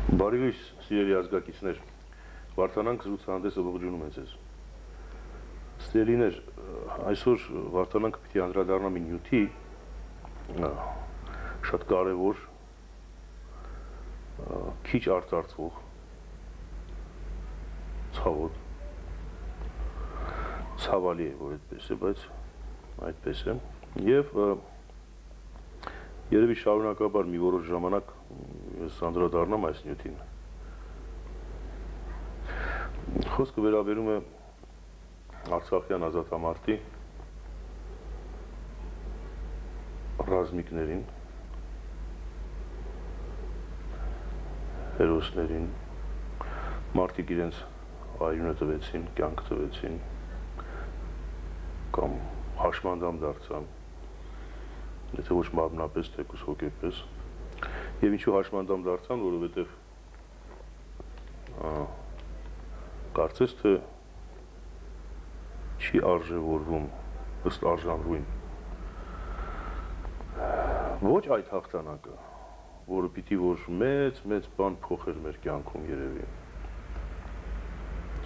Բարի լույս, սիրելի ազգակիցներ, Վարդանանք զրուցահանդեսը ողջունում է ձեզ։ Սիրելիներ, այսօր Վարդանանքը պիտի անդրադառնա մի նյութի շատ կարևոր, քիչ արծարծվող, ցավոտ, ցավալի է, որ այդպես է, բայց այդպես է, և երևի շարունակաբար մի որոշ ժամանակ ես անդրադառնամ այս նյութին։ Խոսքը վերաբերում է Արցախյան ազատամարտի ռազմիկներին, հերոսներին, մարդիկ իրենց արյունը տվեցին, կյանք տվեցին, կամ հաշմանդամ դարձան, եթե ոչ մարմնապես, թեկուզ հոգեպես, և ինչու հաշմանդամ դարձան, որովհետև կարծես թե չի արժևորվում ըստ արժանրույն ոչ այդ հաղթանակը, որը պիտի որ մեծ բան փոխեր մեր կյանքում երևի,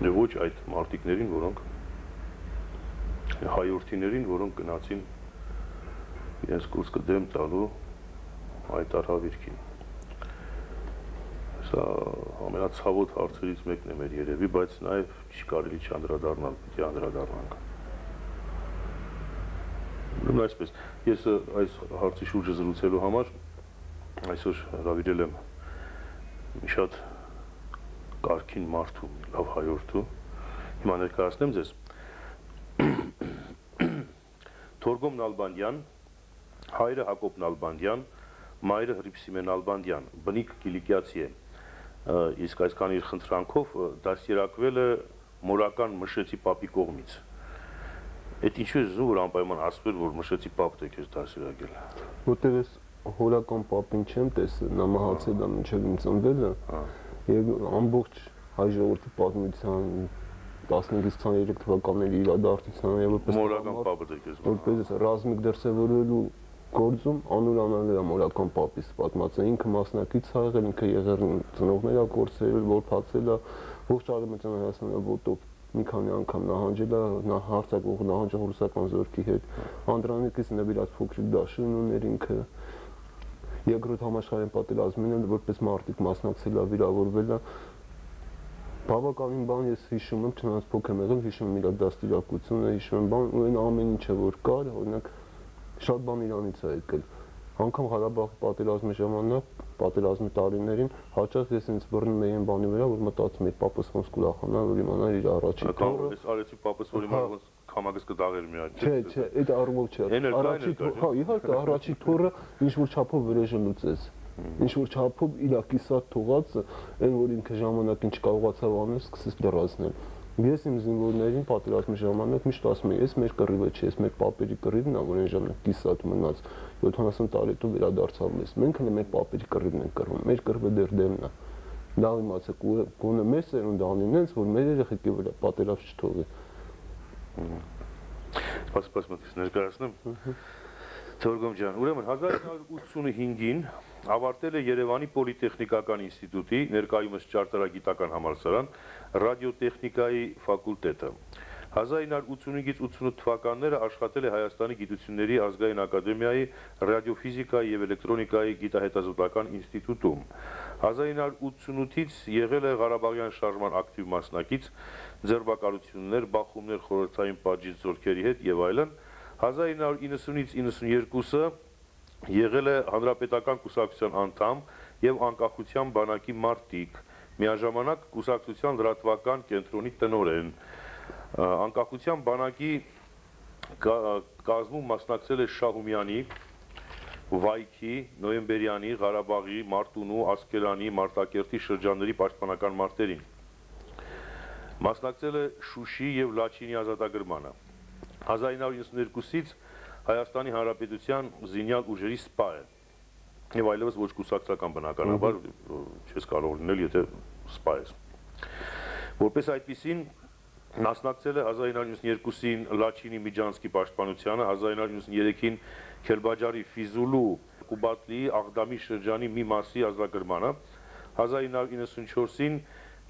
և ոչ այդ մարտիկներին, որոնք հայորդիներին, որոնք գնացին իրենց կուրծքը դեմ տալու այդ արհավիրքին։ Սա ամենացավոտ հարցերից մեկն է մեր երևի, բայց նաև չի կարելի չանդրադառնալ, պիտի անդրադառնանք։ Այսպես, ես այս հարցի շուրջը զրուցելու համար այսօր հրավիրել եմ մի շատ կարգին մարդու, լավ հայորդու, հիմա ներկայացնեմ ձեզ Թորգոմ Նալբանդյան, հայրը Հակոբ Նալբանդյան, մայրը Հռիփսիմե Նալբանդյան, բնիկ կիլիկիացի է, իսկ այսքան իր խնդրանքով դաստիարակվել է մորական Մշեցի պապի կողմից։ Այդ ինչու է զուր անպայման ասվել, որ Մշեցի պապն է քեզ դաստիարակել։ Որտեղ ես հորական պապին չեմ տեսել, նա մահացել է մինչև ինձ ծնվելը, եւ ամբողջ հայ ժողովրդի պատմության 15-23 թվականների իրադարձության եւ մորական պապը դեկես որպես ռազմիկ դրսևորելու գործում անուր անալը մորական պապից պատմած է, ինքը մասնակից ա եղել, ինքը եղել ծնողներ ա կորցրել, որփացել ա, ողջ Արևմտյան Հայաստանը ոտով մի քանի անգամ նահանջել ա, նա հարձակվող նահանջը ռուսական զորքի հետ, Անդրանիկից նվիրած փոքրիկ դաշույն ուներ ինքը, երկրորդ համաշխարհային պատերազմին էլ որպես մարտիկ մասնակցել ա, վիրավորվել ա, բավականին բան ես հիշում եմ, չնայած փոքր եմ եղել, հիշում եմ իր դաստիարակությունը, հիշում եմ բան, ու այն ամեն ինչը որ կար, օրինակ շատ բան իրանից է եկել։ Անգամ Ղարաբաղի պատերազմի ժամանակ, պատերազմի տարիներին հաճախ ես ինձ բռնում էի այն բանի վրա, որ մտածում էի պապս ոնց կուրախանա, որ իմանա իր առաջին թոռը։ Այս արեցի պապս, որ իմանա ոնց քամագս կդաղեր մի հատ։ Չէ, այդ առումով չէ։ Առաջին թոռը, հա, իհարկե, առաջին թոռը ինչ որ չափով վրեժը լուծեց։ Ինչ որ չափով իր կիսատ թողածը, այն որ ինքը ժամանակին չկարողացավ անել, սկսեց լրացնել։ Ես իմ զինվորներին պատերազմի ժամանակ միշտ ասում եմ, ես մեր կռիվը չէ, ես մեր պապերի կռիվն ա, որ այն ժամանակ կիսատ մնաց 70 տարի հետո վերադարձավ մեզ։ Մենք հենց մեր պապերի կռիվն ենք կռվում, մեր կռիվը դեռ դեմն ա։ Լավ իմացեք, գոնե մեր սերունդը անի նենց, որ մեր երեխեքի վրա պատերազմ չթողի։ Սպասի ներկայացնեմ։ Թորգոմ ջան, ուրեմն 1985-ին ավարտել է Երևանի Պոլիտեխնիկական ինստիտուտի, ներկայումս ճարտարագիտական համալսարան, ռադիոտեխնիկայի ֆակուլտետը։ 1985-88 թվականները աշխատել է Հայաստանի Գիտությունների ազգային ակադեմիայի ռադիոֆիզիկայի և էլեկտրոնիկայի գիտահետազոտական ինստիտուտում։ 1988-ից եղել է Ղարաբաղյան շարժման ակտիվ մասնակից, ձեռբակալություններ, բախումներ խորհրդային պատժիչ զորքերի հետ և այլն։ 1990-ից 92-ը եղել է Հանրապետական կուսակցության անդամ և անկախության բանակի մարտիկ, միաժամանակ կուսակցության լրատվական կենտրոնի տնօրեն։ Անկախության բանակի կազմում մասնակցել է Շահումյանի, Վայքի, Նոյեմբերյանի, Ղարաբաղի, Մարտունու, Ասկերանի, Մարտակերտի շրջանների պաշտպանական մարտերին։ Մասնակցել է Շուշի և Լաչինի ազատագրմանը։ 1992-ից Հայաստանի Հանրապետության զինյալ ուժերի սպա է, և այլևս ոչ կուսակցական բնականաբար չես կարող լինել, եթե սպա ես։ Որպես այդպիսին մասնակցել է 1992-ին Լաչինի Միջանցքի պաշտպանությանը, 1993-ին Քելբաջարի Ֆիզուլու Կուբատլիի Աղդամի շրջանի մի մասի ազատագրմանը, 1994-ին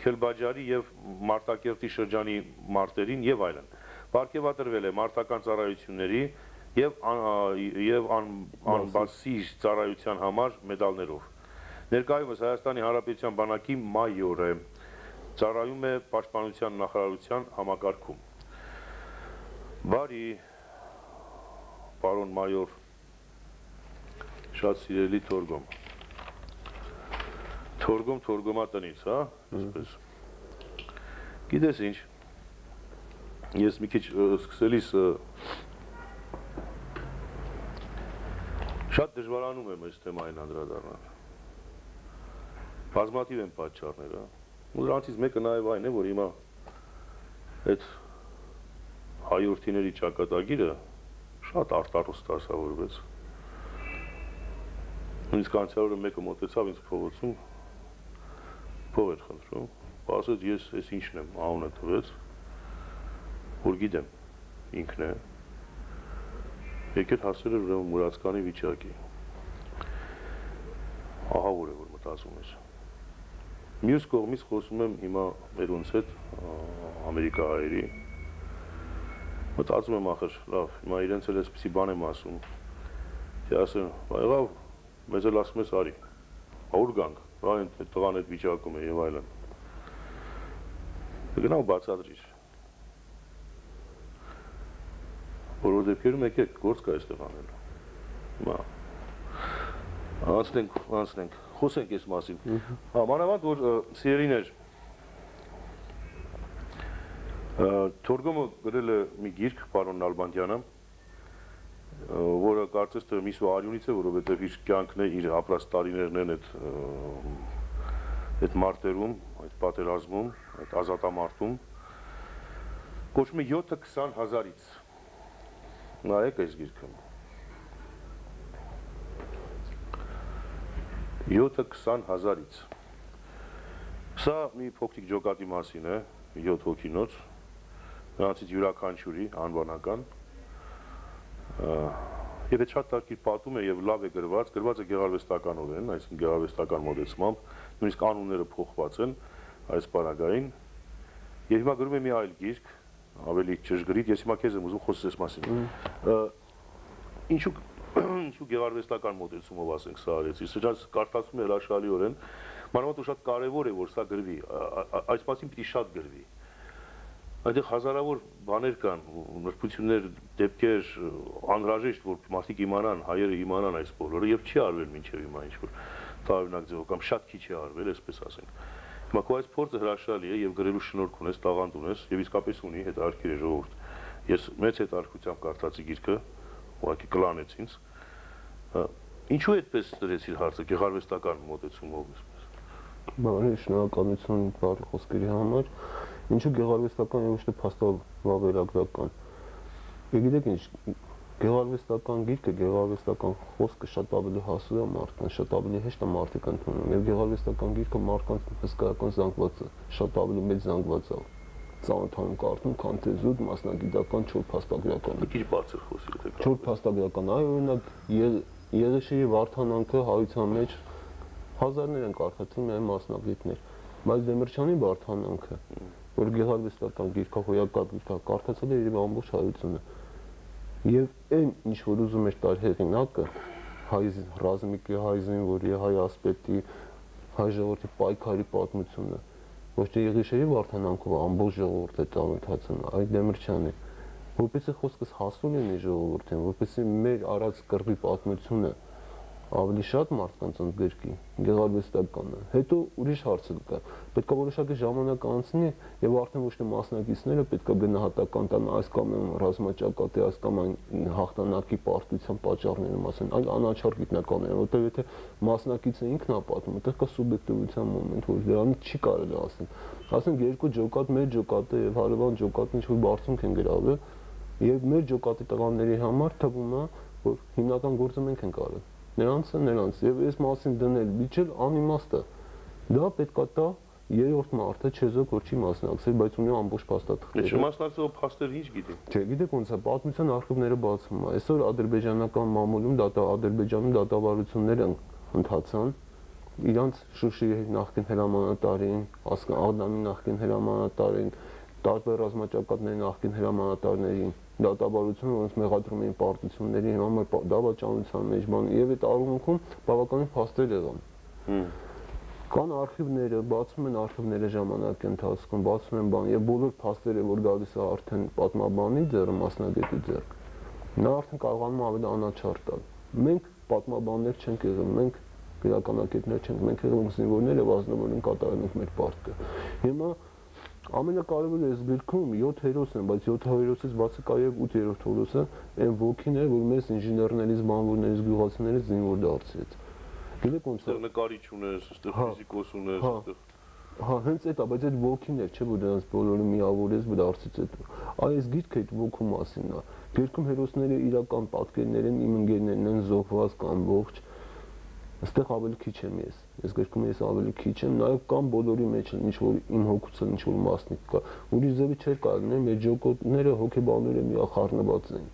Քելբաջարի եւ Մարտակերտի շրջանի մարտերին եւ այլն։ Պարգևատրվել է մարտական ծառայությունների եւ անբասիժ ծառայության համար մեդալներով։ Ներկայումս Հայաստանի Հանրապետության բանակի մայոր է, ծառայում է Պաշտպանության նախարարության համակարգում։ Բարի, պարոն մայոր, շատ սիրելի թորգոմ։ Թորգոմա տնից, հա, այսպես։ Գիտես ինչ, ես մի քիչ սկսելիս շատ դժվարանում եմ այս թեմային անդրադառնալ։ Բազմաթիվ են պատճառները, ու դրանցից մեկը նաև այն է, որ հիմա այդ հայորդիների ճակատագիրը շատ արտարոց դասավորվեց։ Նույնիսկ անցյալ օրը մեկը մոտեցավ ինձ փողոցում, փող էր խնդրում, ասեց ես այս ինչն եմ, անունը տվեց, որ գիտեմ, ինքն է, եկել հասել էր ուրեմն Մուրացկանի վիճակի։ Ահա որ է, որ մտածում ես։ Մյուս կողմից խոսում եմ հիմա մերոնց հետ ամերիկահայերի։ Մտածում եմ ախր, լավ, հիմա իրենց էլ այսպիսի բան եմ ասում։ Թե ասեմ, եղավ, մեզ էլ ասում ես արի, ուր գանք, այն տղան այդ վիճակում է եւ այլն։ Գնալ բացատրիր։ Որոր դեպքերում եկեք, գործ կա այստեղ անելու։ Հիմա անցնենք, խոսենք այս մասին։ Մանավանդ, որ սիրելիներ, թորգոմը գրել է մի գիրք, պարոն Նալբանդյանը, որը կարծես թե միսու արյունից է, որովհետև իր կյանքն է, իր ապրած տարիներն են այդ մարտերում, այդ պատերազմում, այդ ազատամարտում, կոչվում է 7-20 հազարից։ Նայեք այս գիրքը։ 7-20 հազարից։ Սա մի փոքրիկ ջոկատի մասին է, 7 հոգինոց, նրանցից յուրաքանչյուրի անվանական, եւ այդ շատ տակիր պատում է եւ լավ է գրված է գեղարվեստականորեն, այսինքն գեղարվեստական մոտեցմամբ, նույնիսկ անունները փոխված են այս պարագային, եւ հիմա գրում է մի այլ գիրք, ավելի ճշգրիտ, ես հիմա քեզ եմ ուզում խոսես այս մասին։ Ինչու գեղարվեստական մոտեցումով ասենք սա արեցի, սրանց կարդացում է հրաշալիորեն, մանավանդ շատ կարևոր է, որ սա գրվի, այս մասին պիտի շատ գրվի։ Այնտեղ հազարավոր բաներ կան, նրբություններ, դեպքեր, անհրաժեշտ, որ մարդիկ իմանան, հայերը իմանան այս բոլորը, եւ չի արվել մինչեւ հիմա ինչ-որ տարօրինակ ձևով կամ շատ քիչ է արվել, այսպես ասենք։ Հիմա քո այս փորձը հրաշալի է եւ գրելու շնորհք ունես, տաղանդ ունես եւ իսկապես ունի հետաքրքիր է ժողովուրդ։ Ես մեծ հետաքրքրությամբ կարդացի գիրքը, ուղղակի կլանեց ինձ։ Ինչու այդպես դրեցիր հարցը գեղարվեստական մոտեցումով այսպես։ Բարի, շնորհակալություն բարի խոսքերի համար։ Ինչու գեղարվեստական եւ ոչ թե փաստավավերագրական։ Գիտեք ինչ, գեղարվեստական գիրքը, գեղարվեստական խոսքը շատ ավելի հասու է մարդկանց, շատ ավելի հեշտ է մարդիկ ընդունում։ Եվ գեղարվեստական գիրքը մարդկանց հսկայական զանգված է, շատ ավելի մեծ զանգված է։ Ծանոթանում կարդում, քան թե զուտ մասնագիտական 4 փաստագրական։ Մի քիչ բարձր խոսի, թե 4 փաստագրական, այ օրինակ Եղեշեի Վարդանանքը հայության մեջ հազարներ են կարդացել միայն մասնագետներ, բայց Դեմիրճյանի Վարդանանքը, որ գեղարվեստական գիրք է, հոյակապ գիրք է, կարդացել է իր ամբողջ հայությունը։ Եվ այն ինչ որ ուզում էր տալ հեղինակը, հայ ռազմիկի, հայ զինվորի, հայ ասպետի, հայ ժողովրդի պայքարի պատմությունը, ոչ թե Եղեշեի Վարդանանքով ամբողջ ժողովուրդը ծանոթացան, այլ Դեմիրճյանի, որպեսզի խոսքս հասու լինի ժողովրդին, որպեսզի մեր արած կռվի պատմությունը ավելի շատ մարդկանց ընդգրկի, գեղարվեստականը։ Հետո ուրիշ հարց կա, պետք է որոշակի ժամանակ անցնի եւ արդեն ոչ թե մասնակիցները պետք է գնահատական տան այս կամ այն ռազմաճակատի, այս կամ այն հաղթանակի պարտության պատճառներում ասեն, այլ անաչառ գիտնականները, որտեղ եթե մասնակիցը ինքն է պատմում, այդտեղ կա սուբյեկտիվության մոմենտ, որ դրանից չի կարելի ասել։ Ասենք երկու ջոկատ, մեր ջոկատը եւ հարևան ջոկատն ինչ որ բարձունք են գրավել, եւ մեր ջոկատի տղաների համար թվում է, որ հիմնական գործը մենք ենք արել։ Նրանց եւ այս մասին դնել միջել անիմաստ է։ Դա պետքա տա երրորդ մարդը չեզոք որ չի մասնակցել, բայց ունի ամբողջ փաստաթղթեր։ Չմասնակցող փաստերը ինչ գիտի։ Չէ, գիտեք ոնց է, պատմության արխիվները բացվում է։ Այսօր ադրբեջանական մամուլում Ադրբեջանում դատավարություններ ընթացան իրանց Շուշիի նախկին հրամանատարին, Աղդամի նախկին հրամանատարին, տարբեր ռազմաճակատների նախկին հրամանատարներին, դատաբարությունը, որոնց մեղադրում էին պարտությունների համար դավաճանության մեջ բան, եւ այդ առումում բավականին փաստեր եղան։ Կան արխիվները, բացում են արխիվները ժամանակի ընթացքում, բացում են բան, եւ բոլոր փաստերը, որ գալիս է արդեն պատմաբանի ձեռը, մասնագետի ձեռք, նա արդեն կարողանում է ավելի անաչառ տալ։ Մենք պատմաբաններ չենք եղել, մենք գրականագետներ չենք, մենք եղել ենք զինվորներ եւ ազնվորեն կատարել ենք մեր պարտքը։ Հիմա ամենակարևորը այս գրքում 7 հերոս են, բայց 7 հերոսից բացի կա եւ 8-րդ հերոսը, այն ոգին է, որ մեզ ինժեներներից, բանվորներից, գյուղացիներից զինվոր դարձրեց։ Գիտեք ոնց է նկարիչ ունես, այստեղ ֆիզիկոս ունես, այստեղ հա, հենց այդ է, բայց այդ ոգին է, չէ՞ որ դրանց բոլորը միավորեց դարձից այդ։ Այս գիրքը այդ ոգու մասին է։ Գրքում հերոսները իրական պատկերներ են, իմ ընկերներն են զոհված կամ ողջ։ Այստեղ ավելի քիչ եմ ես։ Այս գրքում ես ավելի քիչ եմ, նաև կամ բոլորի մեջ ինչ որ իմ հոգուց ինչ որ մասնիկ կա։ Ուրիշ ձևի չէր կարելի, մեր ջոկոտները հոգեբանները միախառնված են։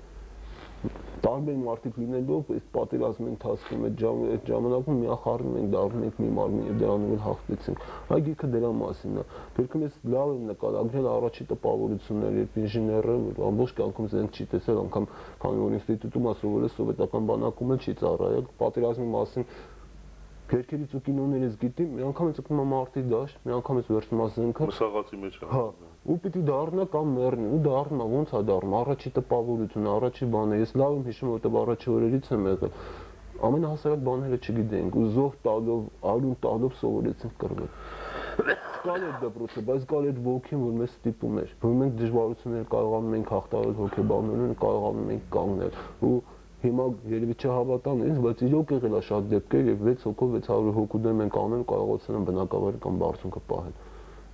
Տարբեր մարդիկ լինելով այս պատերազմի ընթացքում այդ ժամանակում միախառնում ենք, դառնում ենք մի մարմին եւ դրանով հաղթեցինք։ Այ գիրքը դրա մասինն է։ Գրքում ես լավ եմ նկարագրել առաջի տպավորությունները, երբ ինժեները ամբողջ կյանքում զենք չի տեսել, անգամ քանի որ ինստիտուտում ասողել է սովետական բանակում էլ չի ծառայել, պատերազմի մասին Քերքերից ու կինոներից գիտի, մի անգամ ես ակնկալում մարդի դաշտ, մի անգամ ես վերցնում զենքը։ Մսաղացի մեջ է։ Հա, ու պիտի դառնա կամ մեռնի, ու դառնա, ոնց է դառնում, առաջի տպավորությունը, առաջի բանը, ես լավ եմ հիշում, որտեղ առաջի օրերից եմ եղել։ Ամենահասարակ բաները չգիտենք, ու զոհ տալով, արյուն տալով սովորեցինք կռվել։ Կալ է դպրոցը, բայց կալ է ոգին, որ մեզ ստիպում էր, որ մենք դժվարություններ կարողանում ենք հաղթահարել հոգեբանորեն, կարողանում ենք կանգնել, ու հիմա երևի չհավատան ինձ, բայց իրոք եղել է շատ դեպքեր եւ 6 հոգով 600 հոգու դեմ ենք անել կարողացել են բնակավայր կամ բարձունքը պահել։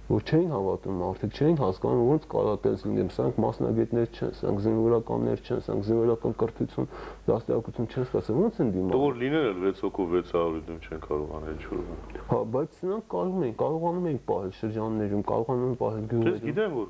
Որ չէին հավատում մարդիկ, չէին հասկանում ոնց կարա տես լինի, սրանք մասնագետներ չեն, սրանք զինվորականներ չեն, սրանք զինվորական կրթություն, դաստիարակություն չեն ստացել, ոնց են դիմանում։ Որ լինել էլ 6 հոգով 600 դեմ չեն կարողանել ինչ-որ։ Հա, բայց նրանք կարողանում են պահել շրջաններում, կարողանում են պահել գյուղերում։ Ես գիտեմ որ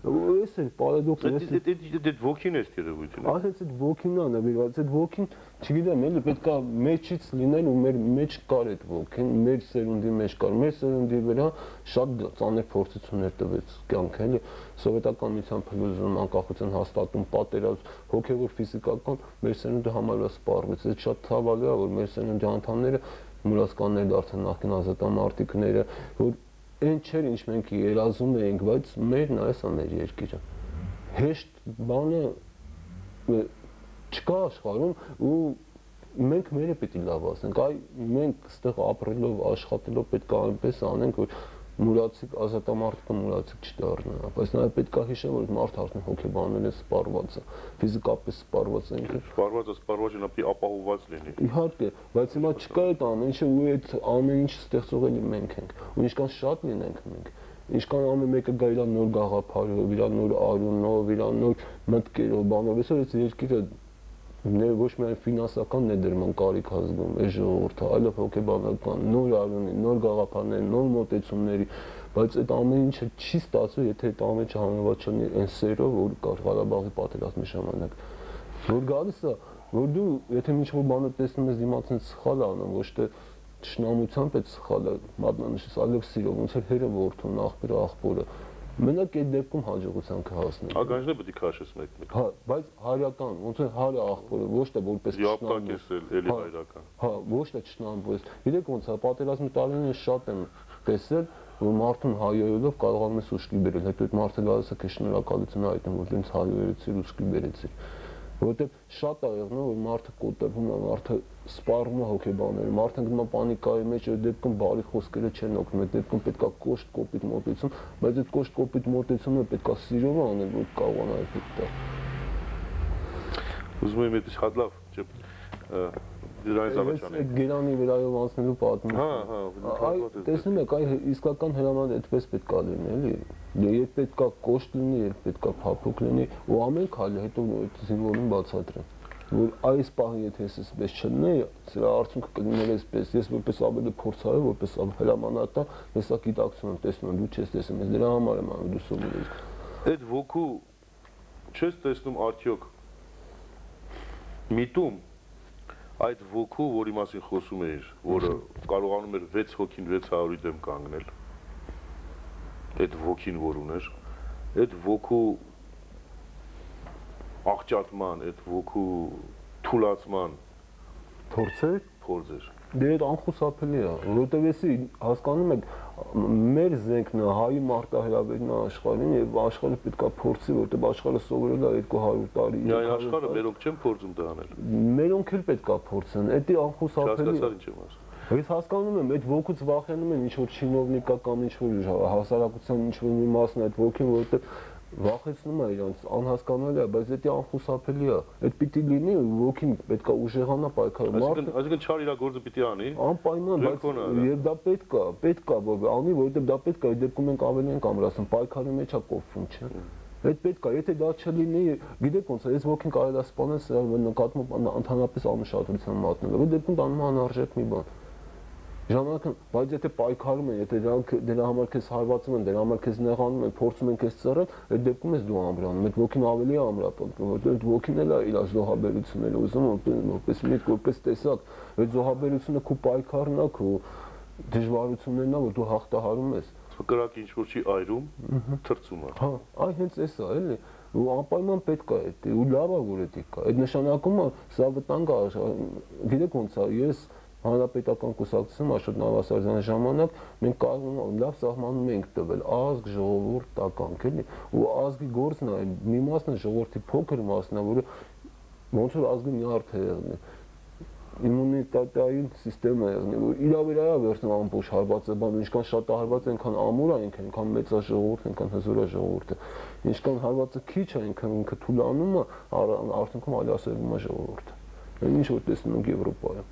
Ես էլ պարադոքս այդ ոգին է երևույթին։ Այսինքն այդ ոգին է նվիրված, այդ ոգին, չգիտեմ, էլի պետք է մեջից լինել ու մեր մեջ կար այդ ոգին, մեր սերունդի մեջ կար, մեր սերունդի վրա շատ ծանր փորձություններ տվեց կյանքը, էլի սովետական միության փլուզում, անկախության հաստատում, պատերազմ, հոգևոր, ֆիզիկական, մեր սերունդը համարյա սպառվեց։ Այդ շատ ցավալի է, որ մեր սերունդի անդամները մուրացկաններ դարձան նախկին ազատամարտիկները, որ այն չէր ինչ մենք երազում էինք, բայց մերն այս է մեր երկիրը։ Հեշտ բանը չկա աշխարհում ու մենք մերը պետք է լավ ասենք, այ մենք այստեղ ապրելով, աշխատելով պետք է այնպես անենք, որ մուրացիկ ազատամարտիկը մուրացիկ չդառնա, բայց նաև պետք է հիշել, որ մարդը արդեն հոգեբանորեն սպառված է, ֆիզիկապես սպառված է ինքը։ Սպառված նա պիտի ապահովված լինի։ Իհարկե, բայց հիմա չկա այդ ամեն ինչը ու այդ ամեն ինչ ստեղծողը մենք ենք։ Ու ինչքան շատ լինենք մենք, ինչքան ամեն մեկը գա իր նոր գաղափարով, իր նոր արյունով, իր նոր մտքերով, բանով, այսօր այս երկիրը ոչ միայն ֆինանսական ներդրման կարիք ազգում է ժողովուրդը, այլև հոգեբանական, նոր արյունի, նոր գաղափարների, նոր մոտեցումների, բայց այդ ամեն ինչը չի ստացվում, եթե այդ ամեն ինչը համեմատ չլինի այն սերով, որ կար Ղարաբաղի պատերազմի ժամանակ։ Որ գալիս է, որ դու եթե ինչ-որ բանը տեսնում ես դիմացին սխալ անում, ոչ թե ճշնամությամբ այդ սխալը մատնանշես, այլև սիրով, ոնց էր հերը որդուն, աղբերը, աղբորը։ Մենակ այդ դեպքում հաջողության կհասնի։ Ականջները պետք է քաշես մեկ-մեկ։ Հա, բայց հայրական, ոնց է հայրը աղբորը, ոչ թե որպես ճշնամ։ Իապտակ է էլի հայրական։ Հա, ոչ թե ճշնամ, բայց գիտեք ոնց է, պատերազմի տարիներին շատ եմ տեսել, որ մարդուն հայերելով կարողանում ես ուշքի բերել, հետո այդ մարդը գալիս է քեզ շնորհակալություն հայտնում, որ դու ինձ հայերեցիր, ուշքի բերեցիր։ Որտեղ շատ է եղնում, որ մարդը կոտրվում է, մարդը սպառվում է հոգեբաները, մարդը գնում է պանիկայի մեջ, այդ դեպքում բարի խոսքերը չեն օգնում, այդ դեպքում պետք է կոշտ կոպիտ մոտեցում, բայց այդ կոշտ կոպիտ մոտեցումը պետք է սիրով անել, որ կարողանա էֆեկտ տալ։ Ուզում եմ այդպես շատ լավ, չէ՞, դրանից առաջանալ։ Այս Գերանի վրայով անցնելու պատմություն։ Հա, տեսնում եք, այ իսկական հրամանը այդպես պետք է լինի, էլի։ Երբ պետք է կոշտ լինի, երբ պետք է փափուկ լինի, ու ամեն քայլը հետո այդ զինվորին բացատրեն։ Որ այս պահին եթե ես այսպես չլինեի, սրա արդյունքը կլիներ այսպես, ես որպես ավելի փորձարար, որպես հրամանատար, ես սա գիտակցում եմ, տեսնում եմ, դու չես տեսնում, ես դրա համար եմ անում, դու սովորես։ Այդ ոգու չես տեսնում արդյոք միտում այդ ոգու, որի մասին խոսում էիր, որը կարողանում էր 6 հոգին 600-ի դեմ կանգնել, այդ ոգին, որ ուներ, այդ ոգու աղճատման, այդ ոգու թուլացման փորձեր։ Դե այդ անխուսափելի է, որովհետև էսի հասկանում եք, մեր զենքն է, հայի մարտահրավերն է աշխարհին եւ աշխարհը պետքա փորձի, որովհետև աշխարհը սովորել է 200 տարի։ Միայն աշխարհը մերոնք չեն փորձում դա անել։ Մերոնք էլ պետքա փորձեն, դա անխուսափելի է։ Ինչ եմ ասում։ Ես հասկանում եմ, այդ ոգուց վախենում են ինչ-որ չինովնիկա կամ ինչ-որ հասարակության ինչ-որ մի մասն այդ ոգին, որովհետև վախեցնում է իրանց, անհասկանալի է, բայց դա անխուսափելի է։ Այդ պիտի լինի, ոգին պետքա ուժեղանա պայքարել։ Այսինքն չար իր գործը պիտի անի։ Անպայման, բայց եւ դա պետքա, որ անի, որովհետև դա պետքա, այդ դեպքում մենք ավելի ենք ամրացնում, պայքարի մեջ է կոփվում, չէ՞։ Այդ պետքա, եթե դա չլինի, գիտեք ոնց է, այս ոգին կարելի է սպանել, սա նկատմամբ ընդհանրապես անուշադրության մատնել։ Այդ դեպքում դա անհարժեք մի բան։ Ժամանակը, բայց եթե պայքարում են, եթե դրա համար քեզ հարվածում են, դրա համար քեզ նեղանում են, փորձում են քեզ ծառել, այդ դեպքում ես դու ամրանում, այդ ոգին ավելի է ամրապնդում, որտեղ այդ ոգին էլ է իր զոհաբերությունները ուզում, որպես միտք, որպես տեսակ, այդ զոհաբերությունը քո պայքարն է, քո դժվարություններն է, որ դու հաղթահարում ես։ Կրակը ինչ որ չի այրում, թրծում է։ Հա, այ հենց էսա էլի, ու անպայման պետք է դա, ու լավ է որ դա կա։ Այդ նշանակում է, սա վտանգ է, գիտեք ոնց է, ես Հանրապետական կուսակցություն Աշոտ Նավասարդյանի ժամանակ մենք կարող ենք լավ սահմանում ենք տվել ազգ, ժողովուրդ, տականք էլի, ու ազգի գործն է, մի մասն է ժողովրդի փոքր մասն է, որը ոնց որ ազգի նյարդ է եղնի, իմունիտետային սիստեմը եղնի, որ իրա վրա է վերցնում ամբողջ հարվածը, բան ինչքան շատ հարված այնքան ամուր է, այնքան մեծ է ժողովուրդը, այնքան հզոր է ժողովուրդը, ինչքան հարվածը քիչ է, այնքան ինքը թուլանում է, արդյունքում ալիասերվում է ժողովուրդը։ Ինչ որ տեսնում ենք Եվրոպայում։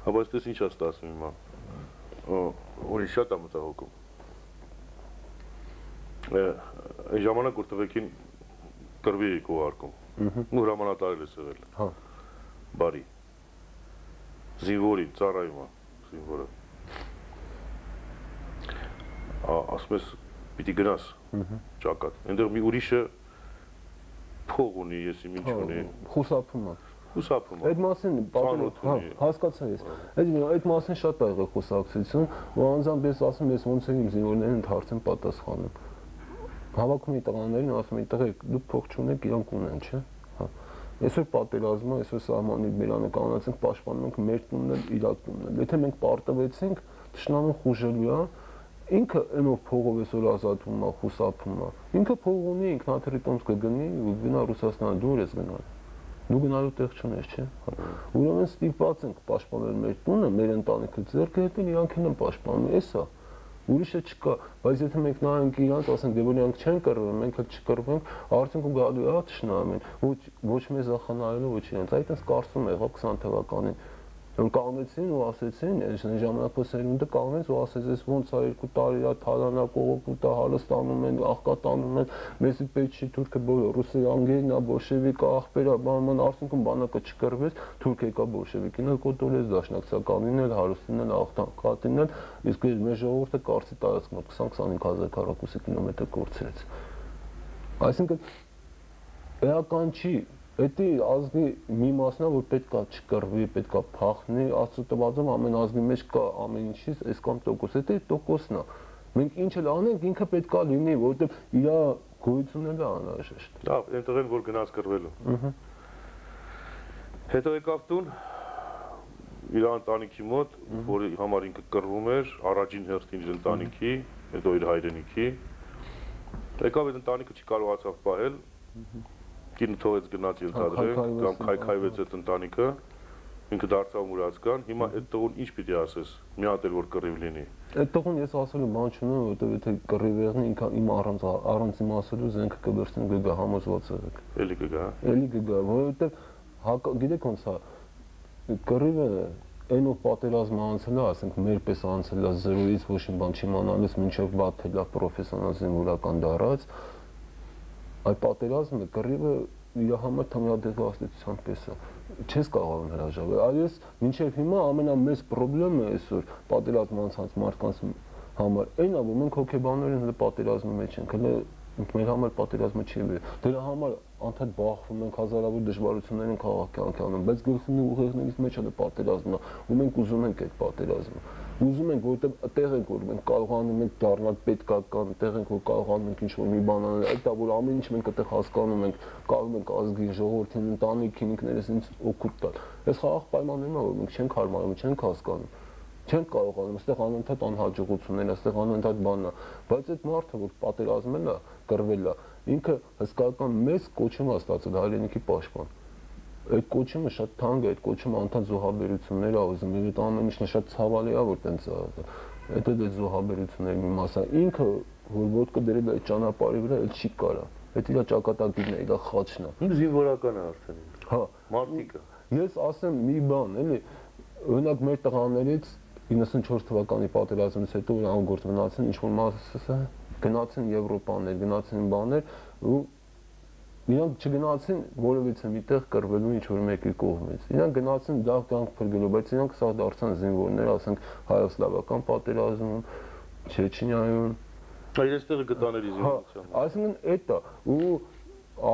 Բայց դες ինչ ասում հիմա, ուրիշ շատ է մտահոգում։ Այն ժամանակ որ տղեկին կրվի էի կողարկում, ու հրամանատարել ես եղել։ Հա։ Բարի։ Զինվորի, ծառայում է, զինվորը։ Ասում ես, պիտի գնաս ճակատ։ Այնտեղ մի ուրիշը փող ունի, ես իմ ինչ ունի։ Խուսափում է։ Խուսափում է։ Այդ մասին հասկացա ես։ Այդ մասին շատ ա եղել խոսակցություն, ու անձամբ ես ասում ես ոնց է իմ զինվորներին ընդհանրեն պատասխանում։ Հավաքում էի տղաներին, ասում էի տղեկ, դուք փող չունեք, իրանք ունեն, չէ՞։ Հա։ Այսօր պատերազմը, այսօր սահմանի բերանը կանացենք, պաշտպանում ենք մեր տունն էլ, իր տունն էլ։ Եթե մենք պարտվեցինք, թշնամուն խուժելու է, ինքը այնով փողով այսօր ազատվում է, խուսափում է։ Ինքը փող ունի, ինքնաթիռի տոմս կգնի ու գնա Ռուսաստան, դու ես գնալ։ Դու գնալու տեղ չունես, չէ՞։ Ուրեմն ստիպված ենք պաշտպանել մեր տունը, մեր ընտանիքը ձեռքը հետին իրանք են պաշտպանում, էսա։ Ուրիշը չկա, բայց եթե մենք նայենք իրանք, ասենք դե որ իրանք չեն կռվում, մենք էլ չկռվենք, արդյունքում գալու է թշնամին, ոչ մեզ ախանալու, ոչ իրանք, այդպես կարծում եղավ 20 թվականին։ Կանգնեցին ու ասեցին, այս ժամանակվա սերունդը կանգնեց ու ասեց, ես ոնց է 2 տարի է թալանակողոպուտը հալստանում են, աղկատանում են, մեզի պետք չի թուրքը բոլոր ռուսի անգերն է, բոլշևիկը աղբերա, բանման արդյունքում բանակը չկռվեց, թուրքը եկա բոլշևիկին էլ կոտորեց, դաշնակցականին էլ, հարուստին էլ, աղտակատին էլ, իսկ մեր ժողովուրդը կարծի տարածքում 20-25 հազար քառակուսի կիլոմետր կորցրեց։ Այսինքն էական չի, դա ազգի մի մասն է, որ պետքա չկռվի, պետքա փախնի, Աստծո տվածով ամեն ազգի մեջ կա ամեն ինչից այս կամ տոկոս, դա տոկոսն է։ Մենք ինչ էլ անենք, ինքը պետքա լինի, որովհետև իր գոյությունն էլ է անհրաժեշտ։ Լավ, այնտեղ են որ գնաց կռվելու։ Հետո եկավ տուն իր ընտանիքի մոտ, որի համար ինքը կռվում էր, առաջին հերթին իր ընտանիքի, հետո իր հայրենիքի։ Եկավ այդ ընտանիքը չի կարողացավ պահել։ Կինը թողեց գնաց ենթադրենք, կամ քայքայվեց այդ ընտանիքը, ինքը դարձավ մուրացկան, հիմա այդ տղուն ինչ պիտի ասես, մի հատ էլ որ կռիվ լինի։ Այդ տղուն ես ասելու բան չունեմ, որովհետև եթե կռիվ եղնի, ինքը իմ առանց իմ ասելու զենքը կբերցնի գգա համոզված եղեք։ Էլի կգա։ Էլի կգա, որովհետև գիտեք ոնց է, կռիվը այնով պատերազմը անցել է, ասենք մերպես անցել է 0-ից ոչ մի բան չիմանալուց մինչև բաթել է պրոֆեսիոնալ զինվորական դարած, այ պատերազմը կռիվը իր համար թմրադեղվածության պես է, չես կարող հրաժարվել, այ ես մինչև հիմա ամենամեծ պրոբլեմը այսօր պատերազմ անցած մարդկանց համար այն է, որ մենք հոգեբանորեն հենց պատերազմի մեջ ենք, հենց մեր համար պատերազմը չի վեր, դրա համար անդադ բախվում ենք, հազարավոր դժվարություններ են քաղաքի անում, բայց գլխի ուղեղներից մեջ էլ պատերազմն է, ու մենք ուզում ենք այդ պատերազմը։ Ուզում ենք, որովհետև տեղ ենք, որ մենք կարողանում ենք դառնալ պետքական, տեղ ենք, որ կարողանում ենք ինչ-որ մի բան անել, այդ է, որ ամեն ինչ մենք այդտեղ հասկանում ենք, կարող ենք ազգին, ժողովրդին, ընտանիքին, ինքներս ինձ օգուտ տալ։ Այս խաղաղ պայմաններն որ մենք չենք հարմարում, չենք հասկանում։ Չենք կարողանում, այստեղ անընդհատ անհաջողություններ, այստեղ անընդհատ բանն է, բայց այդ մարդը, որ պատերազմել է, կռվել է, ինքը հսկայական մեծ կոչում է ստացել հայրենիքի պաշտպան։ Այդ կոչումը շատ թանկ է, այդ կոչումը անդադ զոհաբերություններ է ուզում, այդ ամեն ինչն շատ ցավալի է, որ տենց է։ Այդ զոհաբերությունների մի մասը ինքը, որ ոտքը դրել է այդ ճանապարհի վրա, այդ չի կարա։ Այդ իր ճակատագիրն է, իր խաչն է։ Զինվորական է արդեն։ Հա, Մարտիկը։ Ես ասեմ մի բան, էլի, օրինակ մեր տղաներից 94 թվականի պատերազմից հետո անգործ մնացին ինչ-որ մասը գնացին Եվրոպաներ, գնացին բաներ ու իրանք չգնացին որևիցե միտեղ կռվելու ինչ-որ մեկի կողմից։ Իրանք գնացին լավ կյանք փրկելու, բայց իրանք սա դարձան զինվորներ, ասենք հայ-սլավական պատերազմում, Չեչենիայում։ Այստեղ գտաների զինվորության։ Այսինքն այդ է ու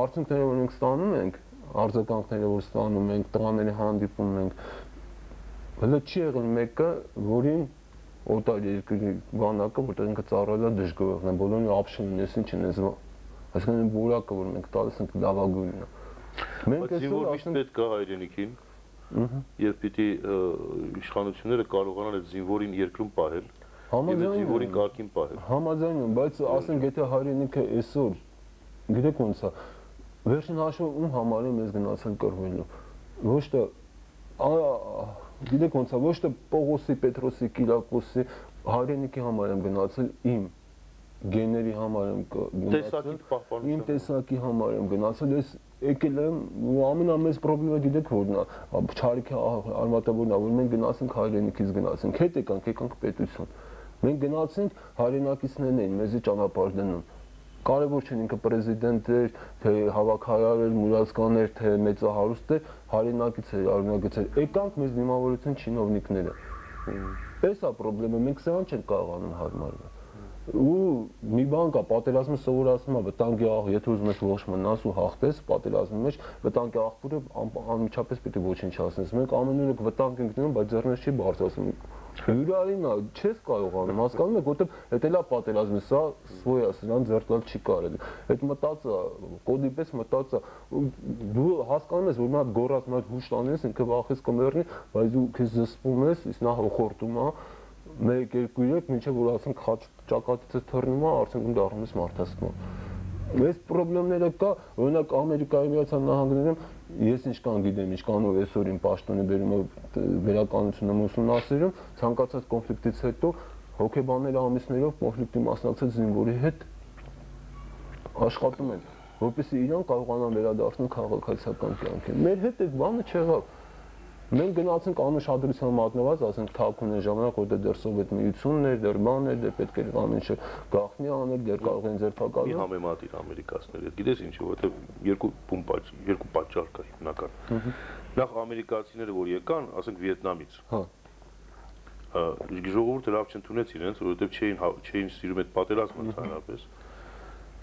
արդյունքները որ մենք ստանում ենք, արձագանքները որ ստանում ենք, տղաների հանդիպում ենք, հələ չի եղել մեկը, որին օտար երկրի բանակը, որտեղ ինքը ծառայել է դժգոհն է, բոլորին ապշում են, ես ինչ են ես այսինքն որակը որ մենք տալիս ենք լավագույնն է։ Մենք այսօր ասենք պետք է հայրենիքին, եւ պիտի իշխանությունները կարողանան այդ զինվորին երկրում պահել, եւ զինվորին կարգին պահել։ Համաձայն եմ, բայց ասենք եթե հայրենիքը այսօր գիտեք ոնց է, վերջին հաշվով ում համար է մեզ գնացել կռվելու։ Ոչ թե գիտեք ոնց է, ոչ թե Պողոսի, Պետրոսի, Կիրակոսի հայրենիքի համար եմ գնացել իմ գեների համար եմ գնացել, իմ տեսակի համար եմ գնացել, ես եկել եմ ու ամենամեծ խնդիրը գիտեք որն է, չարիքի արմատավորն է, որ մենք գնացինք հայրենիքից գնացինք, հետ եկանք պետություն։ Մենք գնացինք հայրենակիցներն էին մեզի ճանապարհ դնում։ Կարևոր չէ ինքը պրեզիդենտ էր, թե հավաքարար էր, մուրացկան էր, թե մեծահարուստ էր, հայրենակից էր, արունակից էր։ Եկանք մեզ դիմավորեցին չինովնիկները։ Էս է խնդրեմը, մենք սրան չենք կարողանում հարմարվել։ Ու մի բան կա, պատերազմը սովորացնում է վտանգի աղ, եթե ուզում ես ողջ մնաս ու հաղթես պատերազմի մեջ, վտանգի աղբյուրը անմիջապես պիտի ոչնչացնես։ Մենք ամեն օրը վտանգ ենք դնում, բայց ձեռներս չի բարձրացնում։ Յուրայինա չես կարողանում, հասկանում եք, որտեղ դա էլ է պատերազմը, սա սվոյա, սրան ձեռտալ չի կարելի։ Այդ մտածը, կոդի պես մտածը, դու հասկանում ես, որ մի հատ գոռած մի հատ հուշ տանես, ինքը վախից կմեռնի, բայց դու քեզ զսպում ես, իսկ նա խորտում է 1-2-3 մինչև որ ասենք խաչ ճակատից թռնում է, արդեն դառնում ես մարդասպան։ Այս խնդիրները կա, օրինակ Ամերիկայի Միացյալ Նահանգներում ես ինչքան գիտեմ, ինչքան որ այսօր իմ պաշտոնի բերումը վերականությունը ուսումնասիրում, ցանկացած կոնֆլիկտից հետո հոգեբանները ամիսներով կոնֆլիկտի մասնակցած զինվորի հետ աշխատում են, որպեսզի իրան կարողանան վերադառնալ քաղաքացիական կյանքին։ Մեր հետ այդ բանը չեղավ։ Մենք գնացինք անուշադրության մատնված, ասենք թաքուն ժամանակ, որտեղ դեռ սովետ միությունն էր, դեռ բան էր, դեռ պետք էր ամեն ինչ գաղտնի անել, դեռ կարող են ձերբակալել։ Մի համեմատիր ամերիկացիների հետ, գիտես ինչու, որովհետև երկու պատճառ կա հիմնական։ Նախ ամերիկացիները, որ եկան, ասենք Վիետնամից։ Հա։ Ժողովուրդը լավ չընդունեց իրենց, որովհետև չէին սիրում այդ պատերազմը ընդհանրապես։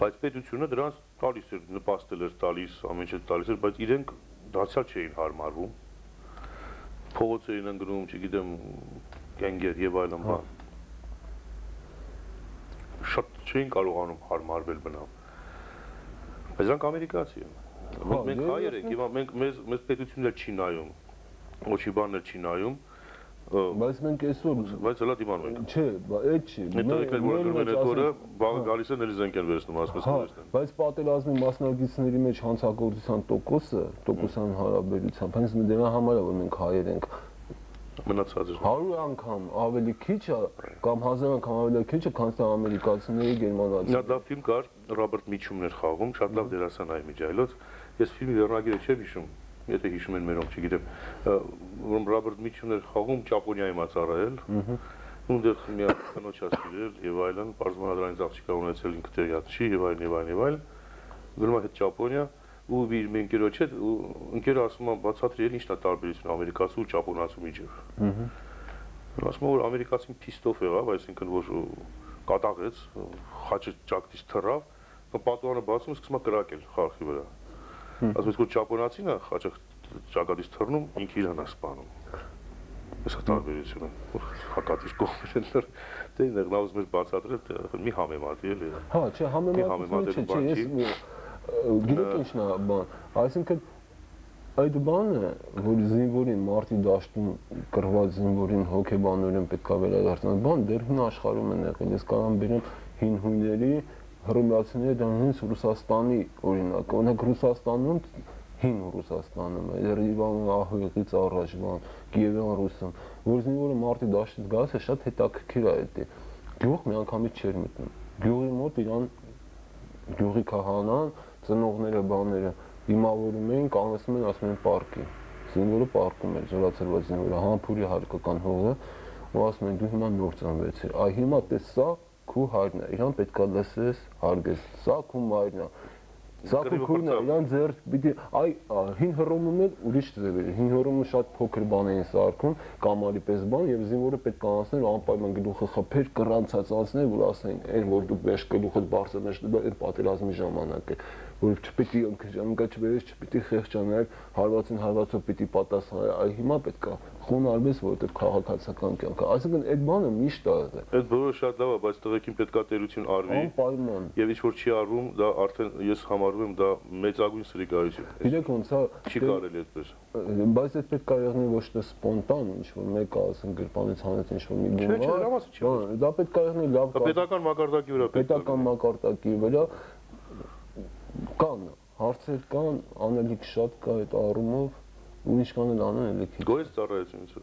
Բայց պետությունը դրանց տալիս էր, նպաստել էր տալիս, ամեն ինչ տալիս էր, բայց իրենք դարձյալ չէին հարմարվում։ Փողոց էին ընկնում, չգիտեմ, գենգեր եւ այլն բան։ Շատ չէին կարողանում հարմարվել բնավ։ Բայց դրանք ամերիկացի են։ Մենք հայեր ենք, եւ մեզ պետություններ չի նայում։ Ոչի բաներ չի նայում։ Բայց մենք այսօր բայց հլա դիմանում ենք։ Չէ, այդ չի։ Մեր բաղը գալիս են էլի զենք են վերցնում, ասես վերցնեն։ Բայց պատերազմի մասնակիցների մեջ հանցագործության տոկոսան հարաբերությամբ, հենց դրա համար է որ մենք հայեր ենք մնացած է 100 անգամ ավելի քիչ է կամ 1000 անգամ ավելի քիչ է, քան ամերիկացիների, գերմանացիների։ Դա ֆիլմ կար, Ռոբերտ Միչումն էր խաղում, շատ լավ դերասան այ միջայլոց։ Ես ֆիլմի վերնագիրը չեմ հիշում, եթե հիշում են մերոնք, չգիտեմ, որ Ռոբերտ Միչումն էր խաղում Ճապոնիայում ծառայել, ունդեղ մի կնոջ ասիրել եւ այլն, բարձրացան դրանից աղջիկա ունեցել ինքը տեղյակ չի եւ այլն, գնում է հետ Ճապոնիա ու իր ընկերոջ հետ ու ընկերը ասում է բացատրել ինչն է տարբերությունը ամերիկացու ու ճապոնացու միջև։ Ասում է որ ամերիկացին փիստով եղավ, այսինքն որ կատաղեց, խաչը ճակտից թռավ, պատուհանը բացում սկսում է կրակել խարխի վրա։ ասում ես, որ ճապոնացին է ճակատից թռնում, ինքը իրան է սպանում։ Այս է տարբերությունը, հակատից կողմերն են, դե նա ուզում էր բացատրել, մի համեմատի էլի։ Հա, չէ, համեմատի չէ, ես գիտեք ինչն է բան, այսինքն այդ բանը, որ զինվորին մարտի դաշտում կռված զինվորին հոգեբանորեն պետք է վերադարձնել, բան դեռ հին աշխարհում են եղել, ես կարող եմ բերեմ հին հույների, հռոմեացիների դրանից Ռուսաստանի օրինակ, օրինակ Ռուսաստանում հին Ռուսաստանում, Երևանի ահեղից առաջ բան, Կիևյան Ռուսում, որ զինվորը մարտի դաշտից գալիս է շատ հետաքրքիր է դա։ Գյուղ միանգամից չէր մտնում։ Գյուղի մոտ իրան գյուղի քահանան, ծնողները, բաները դիմավորում էին, կանգնեցնում են, ասում են պարկի։ Զինվորը պարկում էր, զորացրված զինվորը, համբուրի հայկական հողը, ու ասում են դու հիմա նոր ծնվեցիր։ Այ հիմա տես սա քու հայրն է, իրան պետքա լսես, հարգես, սա քու մայրն է։ Սա քուրն է, իրան ձեռ պիտի, այ հին Հռոմում էլ ուրիշ ձև էր, հին Հռոմում շատ փոքր բան էին սարքում, կամարի պես բան, եւ զինվորը պետք է անցներ անպայման գլուխը խփեր, կռանցած անցներ, որ ասեն, այն որ դու բեշ գլուխդ բարձր նշ, այդ պատերազմի ժամանակ է, որ չպիտի ընկճվես, չպիտի խեղճանալ, հարվածին հարվածով պիտի պատասխանել, այ հիմա պետք է խոնարհվես, որովհետեւ քաղաքացիական կյանք է, այսինքն այդ բանը միշտ է եղել։ Այդ բոլորը շատ լավ է, բայց տղեկին պետքա տերություն արվի։ Անպայման։ Եվ ինչ որ չի արվում, դա արդեն ես համարում եմ դա մեծագույն սրիկայություն։ Գիտեք ոնց է, չի կարելի այդպես։ Բայց այդ պետք է եղնի ոչ թե սպոնտան, ինչ որ մեկը ասեն գրպանից հանեց ինչ որ մի բան։ Չէ, դրամասը չի։ Դա պետք է եղնի լավ պետական մակարդակի վրա։ Պետական մակարդակի վրա կան հարցեր կան, անելիք շատ կա այդ առումով, ու ինչ կան էլ անեն էլի։ Գոյ է ծառայությունից։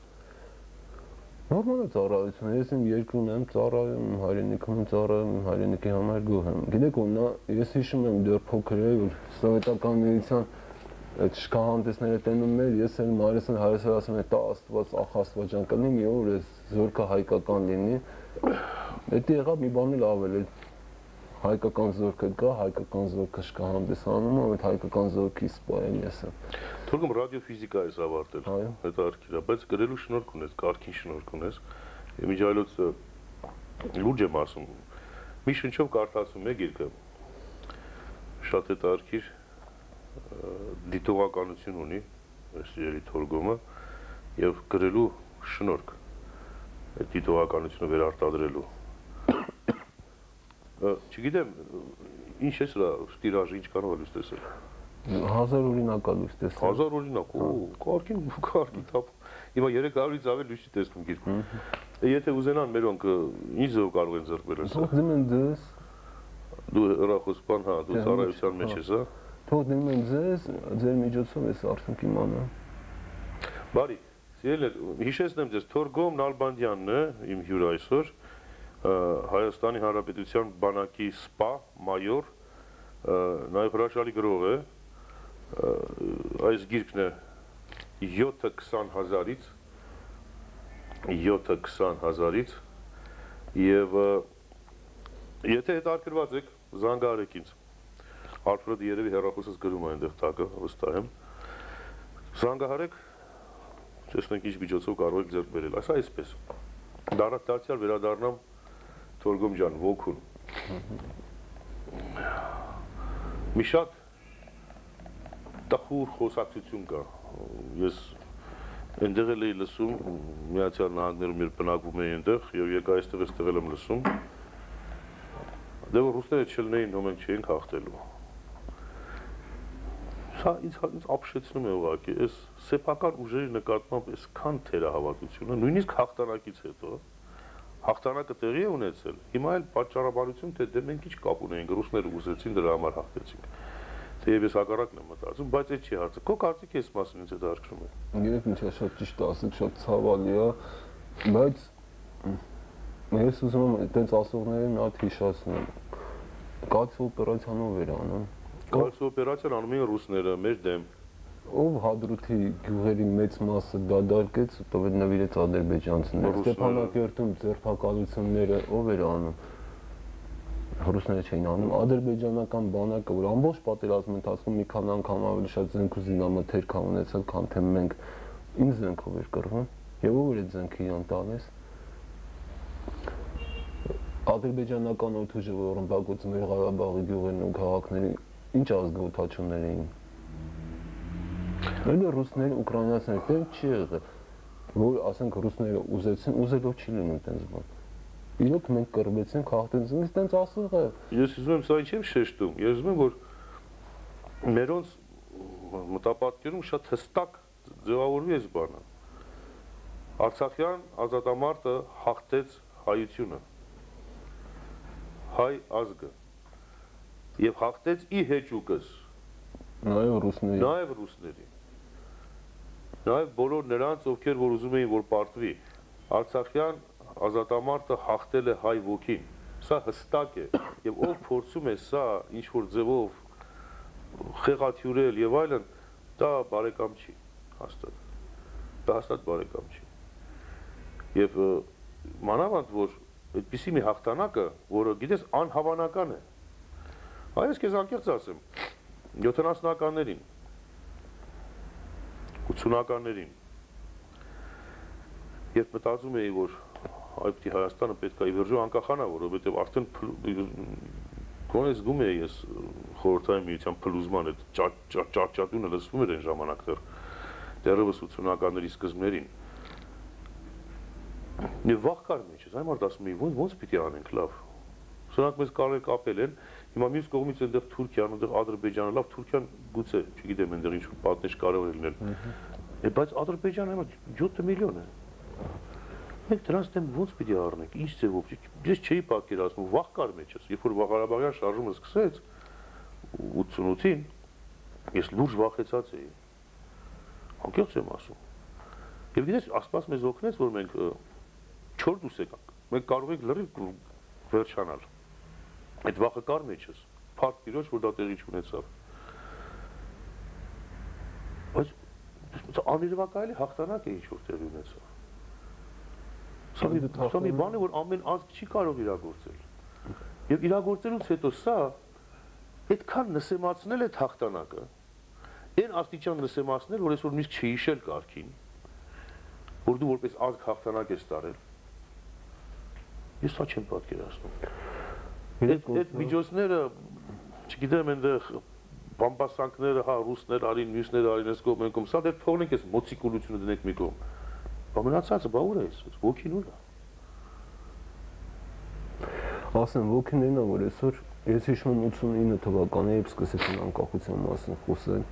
Նորմալ է ծառայությունը, ես իմ երկրում եմ ծառայում, իմ հայրենիքում եմ ծառայում, իմ հայրենիքի համար գոհ եմ։ Գիտեք ոնա, ես հիշում եմ դեռ փոքր էի, որ սովետական միության այդ շքահանդեսները տենում էր, ես էլ մայրս էլ հայրս էլ ասում էր, տա Աստված, ախ Աստվածյան կլինի, մի օր այս զորքը հայկական լինի։ Դա եղավ մի բան էլ ավել, հայկական զորքը գա, հայկական զորքը շքահանդեսանում է, այդ հայկական զորքի սպայել ես եմ։ Թուրքում ռադիոֆիզիկա ես ավարտել, հետաքրքիր է, բայց գրելու շնորհք ունես, կարգին շնորհք ունես։ Իմիջայլոց լուրջ եմ ասում։ Մի շնչով կարդացում եք երկը։ Շատ հետաքրքիր դիտողականություն ունի, այս երի թորգոմը, եւ գրելու շնորհք այդ դիտողականությունը վերարտադրելու։ Չգիտեմ, ինչ է սրա տիրաժը, ինչ կարող է լույս տեսել։ 1000 օրինակ է լույս տեսել։ 1000 օրինակ, կարգին թափ։ Հիմա 300-ից ավել լույս չի տեսնում գիրքում։ Եթե ուզենան մերոնք ինչ ձև կարող են ձեռք բերել։ Թող դիմեն ձեզ։ Դու հեռախոսպան, հա, դու ծառայության մեջ ես, հա։ Թող դիմեն ձեզ, ձեր միջոցով ես արդեն կիմանա։ Բարի, սիրելիներ, հիշեցնեմ ձեզ, Թորգոմ Նալբանդյանն է, իմ հյուրը այսօր, Հայաստանի Հանրապետության բանակի սպա, մայոր, նաև հրաշալի գրող է, այս գիրքն է 7-20 հազարից, և եթե հետաքրքրված եք, զանգահարեք ինձ, Ալֆրեդը երևի հեռախոսս գրում է այնտեղ տակը, վստահ եմ, զանգահարեք, տեսնենք ինչ միջոցով կարող եք ձեռք բերել, այսպես, դարձյալ վերադառնամ Թորգոմ ջան, ոգուն։ Մի շատ տխուր խոսակցություն կա։ Ես այնտեղ էլ էի լսում, Միացյալ Նահանգներում երբ բնակվում էի այնտեղ, եւ եկա այստեղ էլ եմ լսում։ Դե որ ռուսները չլինեին, հո մենք չէինք հաղթելու։ Սա ինձ ապշեցնում է ուղղակի, այս սեփական ուժերի նկատմամբ այսքան թերահավատությունը, նույնիսկ հաղթանակից հետո հաղթանակը տեղի է ունեցել, հիմա էլ պատճառաբանություն, թե դե մենք ինչ կապ ունեինք, ռուսները ուզեցին, դրա համար հաղթեցինք։ Թեև ես հակառակն եմ մտածում, բայց այդ չի հարցը։ Քո կարծիքը այս մասին ինձ հետաքրքրում է։ Գիտեք ինչ է, շատ ճիշտ ասեք, շատ ցավալի է, բայց ես ուզում եմ այդպես ասողներին մի հատ հիշեցնել։ Կացի օպերացիանով էր անում։ Կացի օպերացիան անում էին ռուսները մեր դեմ։ Ով Հադրութի գյուղերի մեծ մասը դադարկեց, տվեց նվիրեց ադրբեջանցիներին։ Ստեփանակերտում ձերբակալությունները ով էր անում։ Ռուսները չէին անում, ադրբեջանական բանակը, որ ամբողջ պատերազմի ընթացքում մի քանի անգամ ավելի շատ զենք ու զինամթերք ա ունեցել, քան թե մենք, ինչ զենքով էր կռվում, եւ ով էր այդ զենքը իրան տալիս։ Ադրբեջանական օդուժը, որ ռմբակոծում էր Ղարաբաղի գյուղերն ու քաղաքների, ինչ ազգաութաչումներ էին։ Այնը ռուսները, ուկրաինացիները դեմ չի եղել, որ ասենք ռուսները ուզեցին, ուզելով չի լինում այդպես բան։ Իրոք մենք կռվեցինք, հաղթեցինք, այդպես ասող է։ Ես ուզում եմ սա ինչ եմ շեշտում, ես ուզում եմ որ մերոնց մտապատկերում շատ հստակ ձևավորվի այս բանը։ Արցախյան ազատամարտը հաղթեց հայությունը, հայ ազգը, եւ հաղթեց ի հեճուկս Նաեւ ռուսների։ Նաեւ բոլոր նրանց, ովքեր որ ուզում էին որ պարտվի, Արցախյան ազատամարտը հաղթել է հայ ոգին։ Սա հստակ է, եւ ով փորձում է սա ինչ որ ձևով խեղաթյուրել եւ այլն, դա բարեկամ չի, հաստատ։ Դա հաստատ բարեկամ չի։ Եվ մանավանդ որ այդպիսի մի հաղթանակը, որը գիտես անհավանական է։ Այս քեզ անկեղծ ասեմ, 70-ականներին, 80-ականներին, երբ մտածում էի, որ այդպիսի Հայաստանը պետք է ի վերջո անկախանա, որովհետև արդեն գոնե զգում էի ես խորհրդային միության փլուզման այդ ճաճատունը լսվում էր այն ժամանակներ, դեռևս 80-ականների սկզբներին։ Եվ վախ կար մեջս, այն մարդ ասում էի, ոնց պիտի անենք լավ։ Սրանք մեզ կարող կապել են, հիմա մյուս կողմից այնտեղ Թուրքիան, այնտեղ Ադրբեջանը, լավ Թուրքիան գուցե, չգիտեմ, այնտեղ ինչ-որ պատնեշ կարող է լինել։ Բայց Ադրբեջանը հիմա 7 միլիոն է։ Մենք դրանց դեմ ոնց պիտի առնենք, ինչ ձևով։ Ես չէի պատկերացնում, վախ կար մեջս, երբ որ Ղարաբաղյան շարժումը սկսեց 88-ին, ես լուրջ վախեցած էի։ Անկեղծ եմ ասում։ Եվ գիտես, Աստված մեզ օգնեց, որ մենք չոր դուրս եկանք։ Մենք կարող ենք լրիվ վերջանալ։ Այդ վախը կար մեջս, փառք Տիրոջ, որ դա տեղի չունեցավ։ Բայց աներևակայելի հաղթանակ է ինչ որ տեղի ունեցավ։ Սա մի բան է, որ ամեն ազգ չի կարող իրագործել։ Եվ իրագործելուց հետո սա այդքան նսեմացնել այդ հաղթանակը, այն աստիճան նսեմացնել, որ այսօր նույնիսկ չհիշել կարգին, որ դու որպես ազգ հաղթանակ ես տարել։ Ես սա չեմ պատկերացնում։ Այդ միջոցները, չգիտեմ, այնտեղ բամբասանքները, հա, ռուսներ արին, մյուսներ արին, այս կողմ, այն կողմ, սա դեռ թողնենք այս մոցիկուլությունը դնենք մի կողմ։ Ամենացածը բա ուր է այսօր, ոգին ուր է։ Ասեմ, ոգին այնա, որ այսօր ես հիշում եմ 89 թվականին, երբ սկսեցին անկախության մասին խոսել,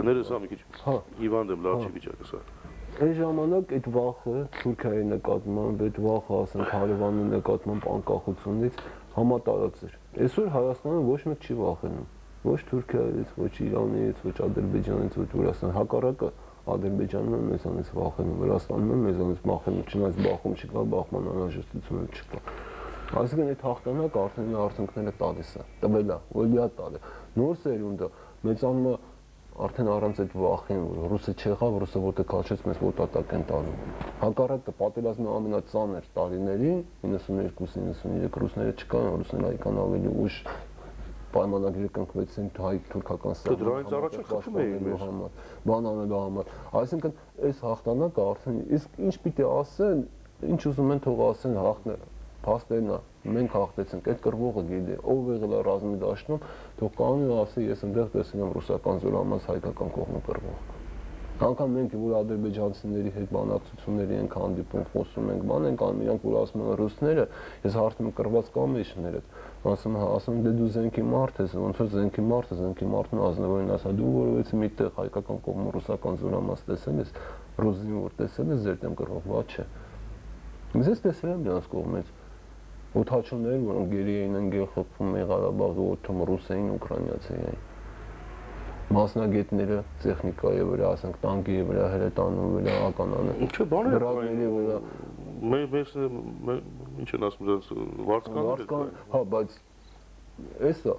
կներես հա մի քիչ, հիվանդ եմ, լավ չի վիճակը սա։ Այն ժամանակ այդ վախը Թուրքիայի նկատմամբ, այդ վախը, ասենք, Հարևանի նկատմամբ անկախությունից համատարած էր։ Այսօր Հայաստանը ոչ մեկ չի վախենում, ոչ Թուրքիայից, ոչ Իրանից, ոչ Ադրբեջանից, ոչ Վրաստան, հակառակը Ադրբեջանն է մեզանից վախենում, Վրաստանն է մեզանից վախենում, չնայած բախում չկա, բախման անհրաժեշտություն չկա։ Այսինքն այդ հաղթանակը արդեն արդյունքները տալիս է, տվել է, ոլիա տալ է։ Նոր սերունդը մեծանումը արդեն առանց այդ վախին, որ ռուսը չեղավ, ռուսը որտեղ քաշեց մեզ մոտատակ են տանում։ Հակառակը պատերազմի ամենածանր տարիներին 92-93 ռուսները չկան, ռուսները այքան ավելի ուշ պայմանագրի կնքվեցին հայ-թուրքական սահմանին։ Դրանից առաջ խփում էին մեզ բան անելու համար։ Այսինքն այս հաղթանակը արդեն իսկ ինչ պիտի ասեն, ինչ ուզում են թող ասեն, հաղթնել փաստերն է, մենք հաղթեցինք, այդ կռվողը գիտի, ով եղել է ռազմի դաշտում, թող կանի ու ասի, ես այնտեղ տեսել եմ ռուսական զորամաս հայկական կողմը կռվող։ Անկամ մենք որ ադրբեջանցիների հետ բանակցությունների ենք հանդիպում, խոսում ենք, բան ենք անում, իրանք որ ասում են ռուսները, ես հարցնում եմ կռված կամեջները, ասում դե դու զենքի մարդ ես, ոնց որ զենքի մարդն ազնվորին ասա, դու որովհետեւ միտեղ հայկական կողմը ռուսական զորամաս տեսել ես, ռուսին որ տեսել ես ձեր դեմ կռվող, բա չէ։ Ես տեսել եմ նրանց կողմից օդաչուներ, որոնք գերի էին ընկել խփում Ղարաբաղի օդում ռուս էին, ուկրաինացի էին։ Մասնագետները տեխնիկայի վրա, ասենք տանկի վրա, հրետանու վրա, ականանը։ Չէ, բաներ դրամների վրա։ Մեզ ինչ են ասում դրանց վարձկաններ։ Հա, բայց էսա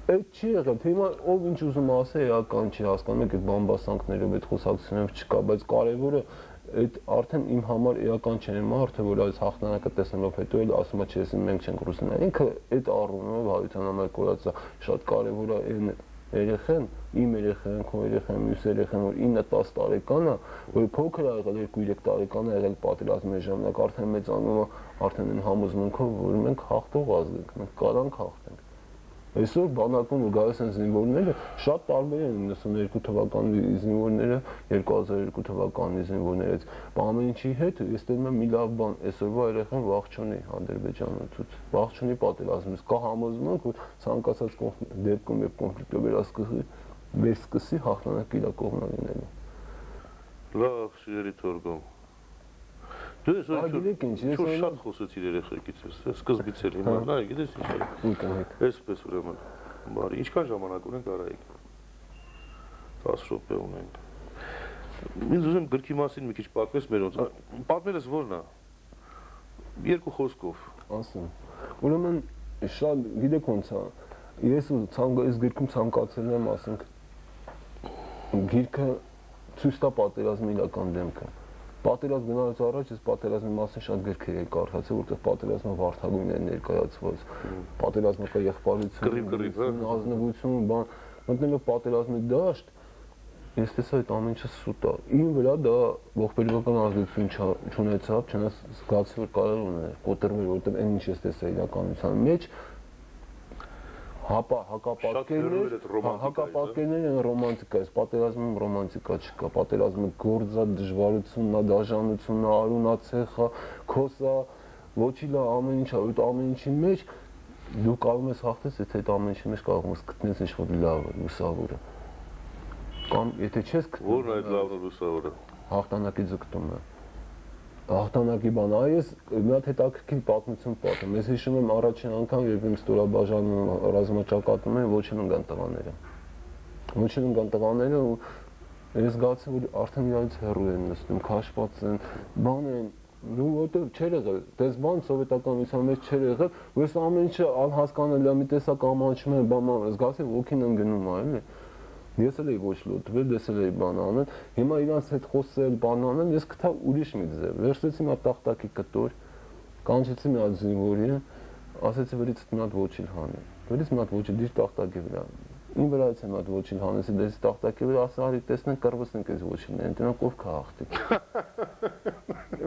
այդ չի եղել, թե հիմա ով ինչ ուզում ասի, էական չի հասկանում, եք այդ բամբասանքներով, այդ խոսակցությունով չկա, բայց կարևորը այդ արդեն իմ համար էական չէ մարդը, որ այս հաղթանակը տեսնելով հետո էլ ասում է, չէ, մենք չենք ռուսներ։ Ինքը այդ առումով հայության համար կորածա շատ կարևոր է այն երեխան, իմ երեխան, քո երեխան, մյուս երեխան, որ 9-10 տարեկան է, որ փոքր է եղել, 2-3 տարեկան է եղել պատերազմի ժամանակ, արդեն մեծանում է, արդեն այն համոզմունքով, որ մենք հաղթող ազգ ենք, մենք կարանք հաղթենք։ Այսօր բանակում գալիս են զինվորները շատ տարբեր են 92 թվականի զինվորները 2002 թվականի զինվորներից ամեն ինչի հետ ես դեռ մի լավ բան այսօրվա երեխան վախ չունի Ադրբեջանից վախ չունի պատերազմից կա համոզմունք որ ցանկացած դեպքում եւ կոնֆլիկտը վերսկսի հաղթանակի իր կողմն լինելու լավ շիրի թորգում դու այսօր շատ խոսեցիր երեխեքից սկզբից էլ հիմա նայ գիտես ինչ այսպես ուրեմն բարի ինչքան ժամանակ ունենք Արայիկ 10 րոպե ունենք ինձ ուզում գրքի մասին մի քիչ պատմես մերոնց պատմելս ո՞րն է երկու խոսքով ասում ուրեմն շատ գիտեք ոնց է ես գրքում ցանկացել եմ ասենք գիրքը ցույց տա պատերազմի իրական դեմքը Պատերազմ գնալուց առաջ ես պատերազմի մասին շատ գրքեր եմ կարդացել, որտեղ պատերազմը վարդագույն է ներկայացված։ Պատերազմը կա եղբայրություն, ազնվություն, բան, մտնելով պատերազմի դաշտ, ես տեսա այդ ամեն ինչը սուտ է։ Իմ վրա դա ողբերգական ազդեցություն չունեցավ, չնայած զգացի որ կարող ուներ, կոտրվել, որտեղ այն ինչ ես տեսա իրականության մեջ հակապատկերներ են ռոմանտիկա, այս պատերազմում ռոմանտիկա չկա, պատերազմը գործա, դժվարությունն է, դաժանությունն է, արունացեխ է, քոսա, ոչիլա ամեն ինչ է, այդ ամեն ինչի մեջ դու կարող ես հաղթես, եթե այդ ամեն ինչի մեջ կարող ես գտնես ինչ-որ լավը, լուսավորը։ Կամ եթե չես գտնում, ո՞րն է այդ լավն ու լուսավորը։ Հաղթանակի ձգտումը։ Հաղթանակի բան, այս մի հատ հետաքրքիր պատմություն պատմեմ։ Ես հիշում եմ առաջին անգամ, երբ իմ ստորաբաժանում ռազմաճակատում էին ոչինգ կան տղաները։ Ոչինգ կան տղաները ու ես զգացի, որ արդեն իրարից հեռու են նստում, քաշված են, բան են, ու որտեղ չէր եղել, դες բան սովետականության մեջ չէր եղել, ու ես ամեն ինչը անհասկանալի է, մի տեսակ ամաչում եմ, բան, զգացի ոգին ընկնում է, էլի։ Ես էլ էի ոչ լուծվել, ես էլ էի բան անել, հիմա իրանց հետ խոսել, բան անել, ես գտա ուրիշ մի ձև, վերցրեցի մի հատ տախտակի կտոր, կանչեցի մի հատ զինվորի, ասեցի վերից մի հատ ոչիլ հանել, վերից մի հատ ոչիլ դիր տախտակի վրա, իմ վրայից եմ հատ ոչիլ հանեցի դες տախտակի վրա, ասա արի տեսնենք կռվեցնենք այս ոչիլներին, տնանք ով կհաղթի։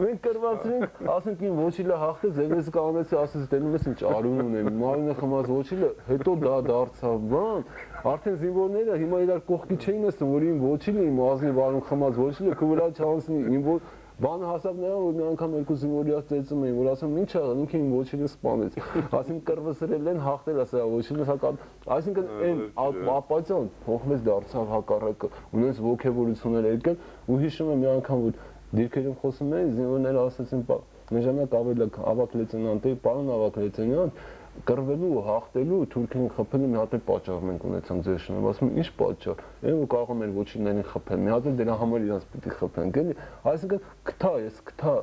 Մենք կռվածրենք, ասենք իմ ոչիլը հաղթեց, ես կանեցի, ասեցի տենում ես ինչ արուն ունեմ, մարմինը խմած ոչիլը, հետո դա դարձավ բան, արդեն զինվորները հիմա իրար կողքի չէին ասում, որ իմ ոչիլը, իմ ազնիվ արուն խմած ոչիլը քո վրա չանցնի, իմ որ բանը հասավ նրան, որ մի անգամ երկու զինվորի ծեծում էին, որ ասում ինչ աղան, ինքը իմ ոչիլը սպանեց, ասին կռվսրել են, հաղթել է սա ոչիլը, այսինքն այն ապացիան փոխվեց դարձավ հակառակը, ունես ոգևորություններ եկել ու հիշում եմ մի անգամ որ դիրքերում խոսում էին, զինվորները ասացին, մի ժամանակ ավելի ավակ լեյտենանտ էի, պարոն ավակ լեյտենանտ, կռվելու ու հաղթելու թուրքին խփելու մի հատ էլ պատճառ մենք ունեցանք ձեր շնորհիվ, ասում եմ, ինչ պատճառ, այն որ կարող են ոչինգներին խփել, մի հատ էլ դրա համար իրանց պիտի խփենք, էլի, այսինքն գտա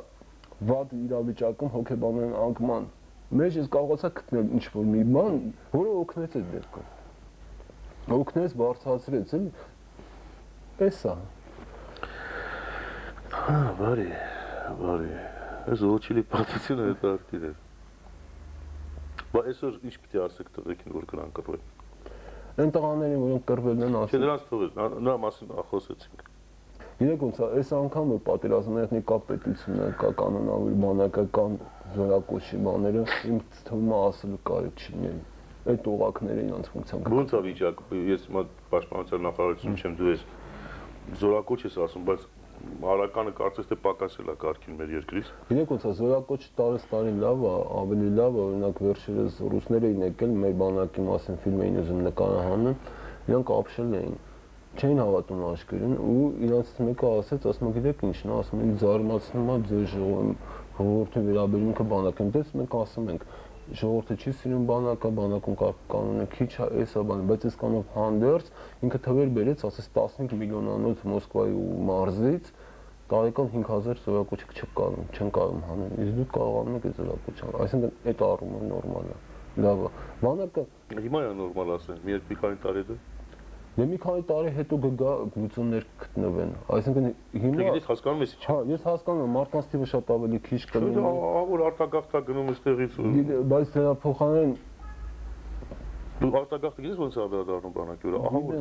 վատ իրավիճակում հոգեբանային անկման մեջ ես կարողացա գտնել ինչ-որ մի բան, որը օգնեց այդ դեպքում, օգնեց, բարձրացրեց, էլի, էս է։ Բարի, այս ոչիլի պատմությունը հետաքրքիր է։ Բայց այսօր ինչ պիտի ասեք տղեկին, որ կրան կռվեն։ Այն տղաներին, որոնք կռվել են, ասել։ Չէ, նրանց թողեք, նրա մասին խոսեցինք։ Գիտեք ոնց է, այս անգամ որ պատերազմի կա պետությունը, կա կանոնավոր բանակական զորակոչի բաները, իմ թվում է ասելու կարիք չի։ Այդ օղակները իրանց ֆունկցիան կա։ Ոնց է վիճակը, ես հիմա պաշտպանության նախարարություն չեմ, դու ես զորակոչ ես ասում, բայց Արականը կարծես թե պակասել է կարգին մեր երկրից։ Գիտեք ոնց է, զորակոչը տարի լավ է, ավելի լավ է, օրինակ վերջերս ռուսները էին եկել, մեր բանակի մասին ֆիլմ էին ուզում նկարահանել, իրանք ապշել էին, չէին հավատում աշխարհին ու իրանցից մեկը ասեց, ասում գիտեք ինչն է, ասում են զարմացնում է ձեր ժողովրդի վերաբերմունքը բանակին, դες մենք ասում ենք ժողովուրդը չի սիրում բանակը, բանակում կանոնը քիչ է, էսա բան, բայց այս կանով հանդերձ ինքը թվեր բերեց, ասես 15 միլիոնանոց Մոսկվայի ու մարզից տարեկան 5000 զորակոչ չեն կարող հանել, իսկ դուք կարողանում եք այդ զորակոչը, այսինքն այդ առումով նորմալ է, լավ է, բանակը հիմա է նորմալ ասեն, մի քանի տարի հետո Դե մի քանի տարի հետո կգա լուծումներ կգտնվեն, այսինքն հիմա Գիտես հասկանում ես ինչ։ Հա, ես հասկանում եմ, մարդկանց թիվը շատ ավելի քիչ կլինի։ Որ արտագաղթա գնում էստեղից Բայց դրա փոխարեն Դու արտագաղթը գիտես ոնց է անդրադառնում բանակի վրա, ահա որ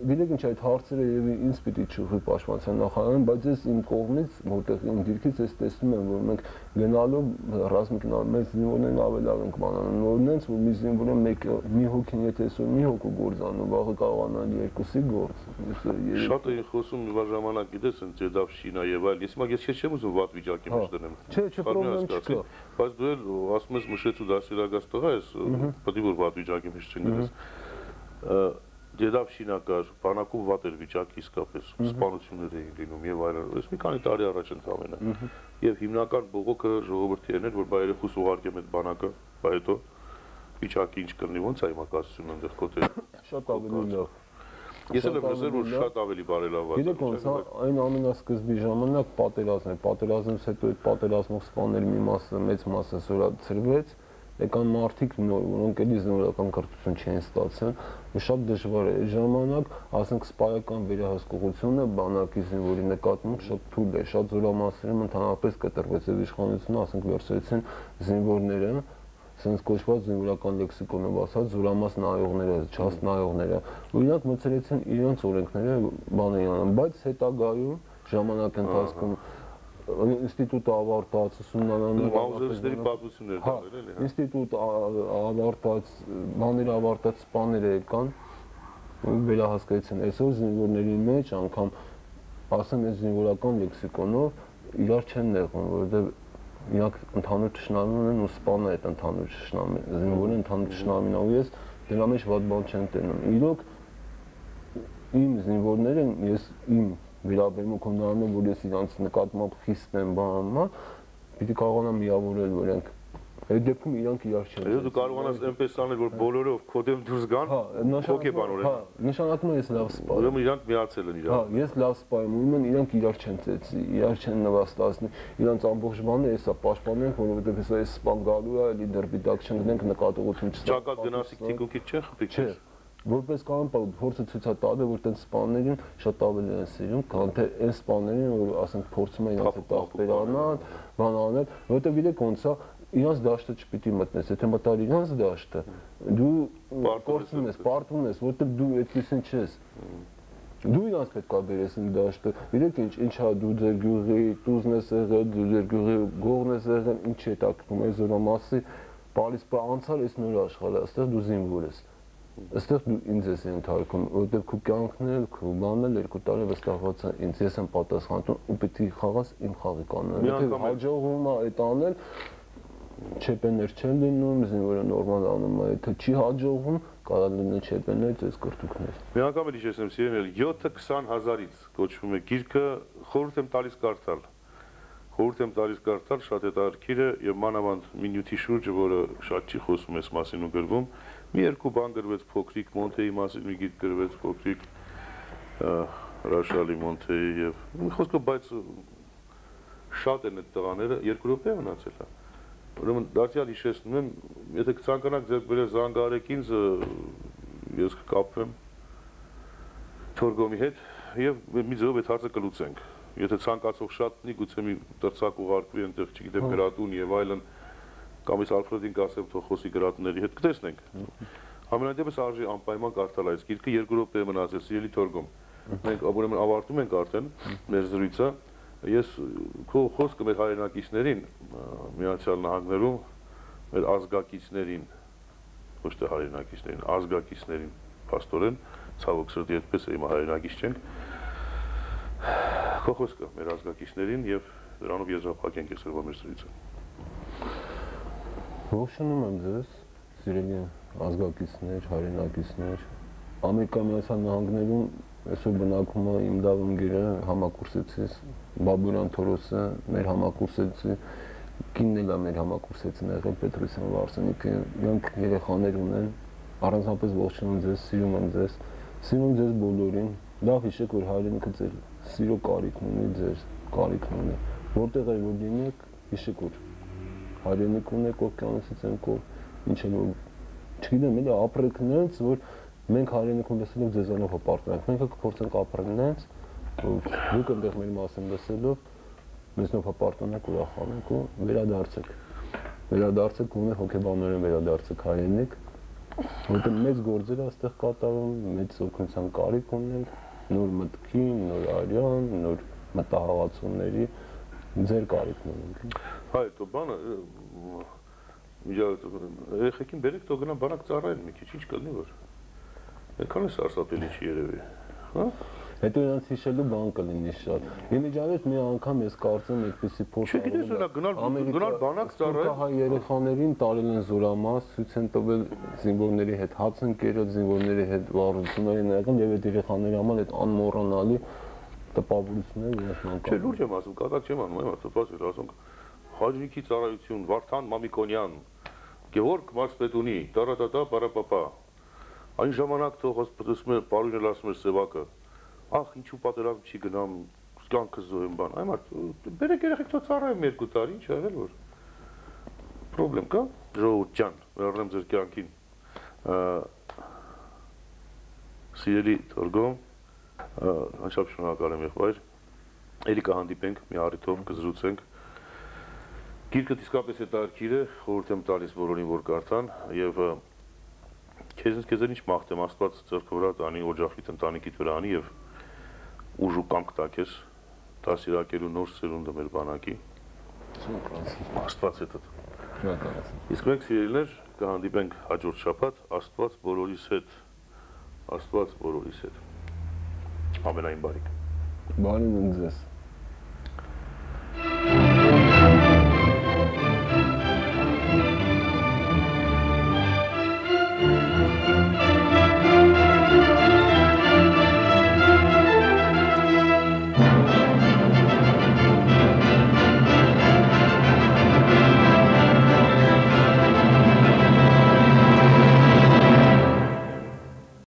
գիտեք ինչ այդ հարցերը եւ ինձ պիտի ճուղի պաշտպանության նախարարին, բայց ես իմ կողմից, որտեղ իմ դիրքից ես տեսնում եմ, որ մենք գնալով ռազմիկնալ մեծ զինվորներն ավելավ ենք բանանում, նորնենց որ մի զինվորը մի հոգին եթե այսօր մի հոգու գործանում, վաղը կարողանալ երկուսի գործ։ Շատ էին խոսում մի ժամանակ գիտես ընդ Ջեդավշինա եւ այլ, ես չեմ ուզում վատ վիճակի մեջ դնեմ։ Չէ, պրոբլեմ չկա։ Բայց դու էլ ասում ես մշեց ու դասիրակած տղա ես, պետք է որ վատ վիճակի մեջ չընկնես։ Ջեդավշինա կար, բանակում վատ էր վիճակը իսկապես, սպանություններ էին լինում եւ այլն։ Այս մի քանի տարի առաջ ընդամենը։ Եվ հիմնական բողոքը ժողովրդի էր, որ բայ երեխուս ուղարկեմ այդ բանակը, բայ հետո վիճակը ինչ կլինի, ոնց է իմակացությունը այնտեղ կոտրել։ Շատ ավելի լավ։ Ես էլ եմ լսել, որ շատ ավելի բարելավված է։ Գիտեք ոնց, այն ամենասկզբի ժամանակ պատերազմն էր, պատերազմից հետո այդ պատերազմող սպաների մի մասը, մեծ մասը զորացրվեց, եկան մարդիկ նոր, որոնք էլի զինվորական կրթություն չեն ստացել, ու շատ դժվար է այդ ժամանակ, ասենք սպայական վերահսկողությունը բանակի զինվորի նկատմամբ շատ թույլ է, շատ զորամասերում ընդհանրապես կտրվեց եւ իշխանությունը, ասենք վերցրեցին զինվորները, sense կոչված զինվորական լեքսիկոնով ասած զորամաս նայողները, չաստ նայողները, ու իրանք մտցրեցին իրենց օրենքները բաների անան, բայց հետագայում ժամանակ ընթացքում ինստիտուտը ավարտած ուսումնարանները Մաուզերների պատմություններ դարձել էլի, հա։ Ինստիտուտ ավարտած, բաները ավարտած սպաները եկան, վերահսկեցին, այսօր զինվորների մեջ անգամ ասեմ այս զինվորական լեքսիկոնով իրար չեն նեղում, որովհետև իրանք ընդհանուր ճշնամին ունեն ու սպանը այդ ընդհանուր ճշնամին, զինվորը ընդհանուր ճշնամին ու ես դրա մեջ վատ բան չեմ տենում։ Իրոք իմ զինվորները ես իմ վերաբերմունքով նրան եմ, որ ես իրանց նկատմամբ խիստ եմ բանան, պիտի կարողանամ միավորել, որ իրանք այդ դեպքում իրանք իրար չեն։ Դու կարողանաս այնպես անել, որ բոլորով քոդեմ դուրս գան, հոգեբանորեն։ Հա, նշանակում է ես լավ սպա։ Ուրեմն իրանք միացել են իրար։ Հա, ես լավ սպա եմ, ուրեմն իրանք իրար չեն ծեցի, իրար չեն նվաստացնի։ Իրանց ամբողջ բանը էսա պաշտպանենք, որովհետև հեսա այս սպան գալու է, էլի դրբիտակ չընկնենք, նկատողություն չստանանք։ Ճակատ գնացիք թիկունքից չէ խփի։ Չէ։ Որպես կանոն փորձը ցույց է տալը, որ տենց սպաներին շատ ավելի են սիրում, քան թե այն սպաներին, որ ասենք փորձում են իրենց տախտեր անալ, բան անել, որովհետև գիտեք ոնց է, իրանց դաշտը չպիտի մտնես, եթե մտար իրանց դաշտը, դու կորցնում ես, պարտվում ես, որովհետև դու այդպեսին չես։ Դու իրանց պետք է բերես իմ դաշտը, գիտեք ինչա դու ձեր գյուղի տուզն ես եղել, դու ձեր գյուղի գողն ես եղել, ինչ է տակվում, այս զորամասի, բարիս անցալ ես նոր աշխարհը, այստեղ դու զինվոր ես։ Այստեղ դու ինձ ես ենթարկում, որովհետև քո կյանքն էլ, քո բանն էլ 2 տարի վստահված է ինձ, ես եմ պատասխանում ու պետք է խաղաս իմ խաղի կանոնները։ Եթե հաջողվում է այդ անել, չեպեներ չեն լինում, զինվորը նորմալ անում է, եթե չի հաջողվում, կարող լինի չեպեներ, ձեզ կրտուքներ։ Մի անգամ էլ հիշեցնեմ, սիրել 7-20 հազարից կոչվում է գիրքը, խորհուրդ եմ տալիս կարդալ։ Խորհուրդ եմ տալիս կարդալ, շատ հետաքրքիր է եւ մանավանդ մի նյութի շուրջը, որը շատ չի խոսում այս մասին ու գրվում, մի երկու բան գրվեց փոքրիկ Մոնթեի մասին, մի գիրք գրվեց փոքրիկ Ռաշալի Մոնթեի եւ մի խոսքով, բայց շատ են այդ տղաները, 2 րոպե մնացել է։ Ուրեմն դարձյալ հիշեցնում եմ, եթե կցանկանաք ձեր բերել զանգարեք ինձ, ես կկապվեմ Թորգոմի հետ եւ մի ձեւով այդ հարցը կլուծենք։ Եթե ցանկացող շատնի, գուցե մի տրցակ ուղարկվի այնտեղ, չգիտեմ, գրատուն եւ այլն, կամ ես Ալֆրեդին կասեմ թող խոսի գրատուների հետ, կտեսնենք։ Համենայնդեպս արժի անպայման կարդալ այս գիրքը, 2 րոպե մնացել, սիրելի Թորգոմ։ Մենք ուրեմն ավարտում ենք արդեն մեր զրույցը։ Ես քո խոսքը մեր հայրենակիցներին Միացյալ Նահանգներում, մեր ազգակիցներին, ոչ թե հայրենակիցներին, ազգակիցներին փաստորեն, ցավոք սրտի այդպես է, հիմա հայրենակից չենք։ Քո խոսքը մեր ազգակիցներին եւ դրանով եզրափակենք այսօրվա մեր զրույցը։ Ողջունում եմ ձեզ, սիրելի ազգակիցներ, հայրենակիցներ։ Ամերիկայի Միացյալ Նահանգներում այսօր բնակվում է իմ դավնգերը, համակուրսեցիս Բաբուրյան Թորոսը, մեր համակուրսեցի, կինն էլ է մեր համակուրսեցին եղել Պետրոսյան Վարսենիկը, իրանք երեխաներ ունեն, առանձնապես ողջունում ձեզ, սիրում ձեզ բոլորին, լավ հիշեք, որ հայրենիքը ձեր սիրո կարիքն ունի, ձեր կարիքն ունի, որտեղ էլ որ լինեք, հիշեք, որ հայրենիք ունեք, օվկիանոսից են կողմ, ինչ էլ որ, չգիտեմ, էլի ապրեք նենց, որ մենք հայրենիքում լսելով ձեզանով հպարտանանք, մենք կփորձենք ապրել նենց, որ դուք այնտեղ մեր մասին լսելով մեզնով հպարտանանք, ուրախանանք ու վերադարձեք, ունե հոգեբանորեն վերադարձեք հայրենիք, Որտեղ մեծ գործեր այստեղ կատարում, մեծ օգնության կարիք ունենք, նոր մտքի, նոր արյան, նոր մտահղացումների ձեր կարիքն ունենք։ Հայ, դու բանը երեխեքին բերեք թող գնան բանակ ծառայեն մի քիչ, ինչ կլինի որ։ Այնքան է սարսափելի չի երևի, հա։ Հետո իրանց հիշելու բան կլինի շատ։ Իմիջիայից մի անգամ ես կարծում այդպեսի փոս Չգիտես նա գնալ բանակ ծառայել։ Հայ երեխաներին տարել են զորամաս, ցույց են տվել զինվորների հետ հաց են կերել, զինվորների հետ վարություններ են եղել եւ այդ երեխաների համար այդ անմոռանալի տպավորությունները իրենց անգամ։ Չէ, լուրջ եմ ասում, կատակ չեմ անում, այո, տպված էր ասում Հաջնիկի ծառայություն, Վարդան Մամիկոնյան, Գևորգ Մարսպետունի, տարատատա պարապապա։ Այն ժամանակ թող ասում է, պարունել ասում էր Սևակը, ախ, ինչու պատերազմ չի գնամ, կյանքը զոհեմ բան։ Այ մարդ, բերեք երեխեք թող ծառայեմ 2 տարի, ինչ եղել որ։ Պրոբլեմ կա, ժողովուրդ ջան, վերառնեմ ձեր կյանքին։ Սիրելի Թորգոմ, անշապ շնորհակալ եմ եղբայր։ Էլի կհանդիպենք, մի առիթով կզրուցենք։ Գիրքդ իսկապես հետաքրքիր է, խորհուրդ եմ տալիս բոլորին, որ կարդան եւ քեզնից ինչ մաղթեմ, Աստված ձեռքը վրա տանի, օջախիդ ընտանիքիդ վրա անի եւ ուժ ու կամք տա քեզ դասիրակելու նոր սերունդը մեր բանակի։ Աստված հետդ։ Իսկ մենք սիրելիներ կհանդիպենք հաջորդ շաբաթ, Աստված բոլորիս հետ։ Աստված բոլորիս հետ։ Ամենայն բարիք։ Բարին ձեզ։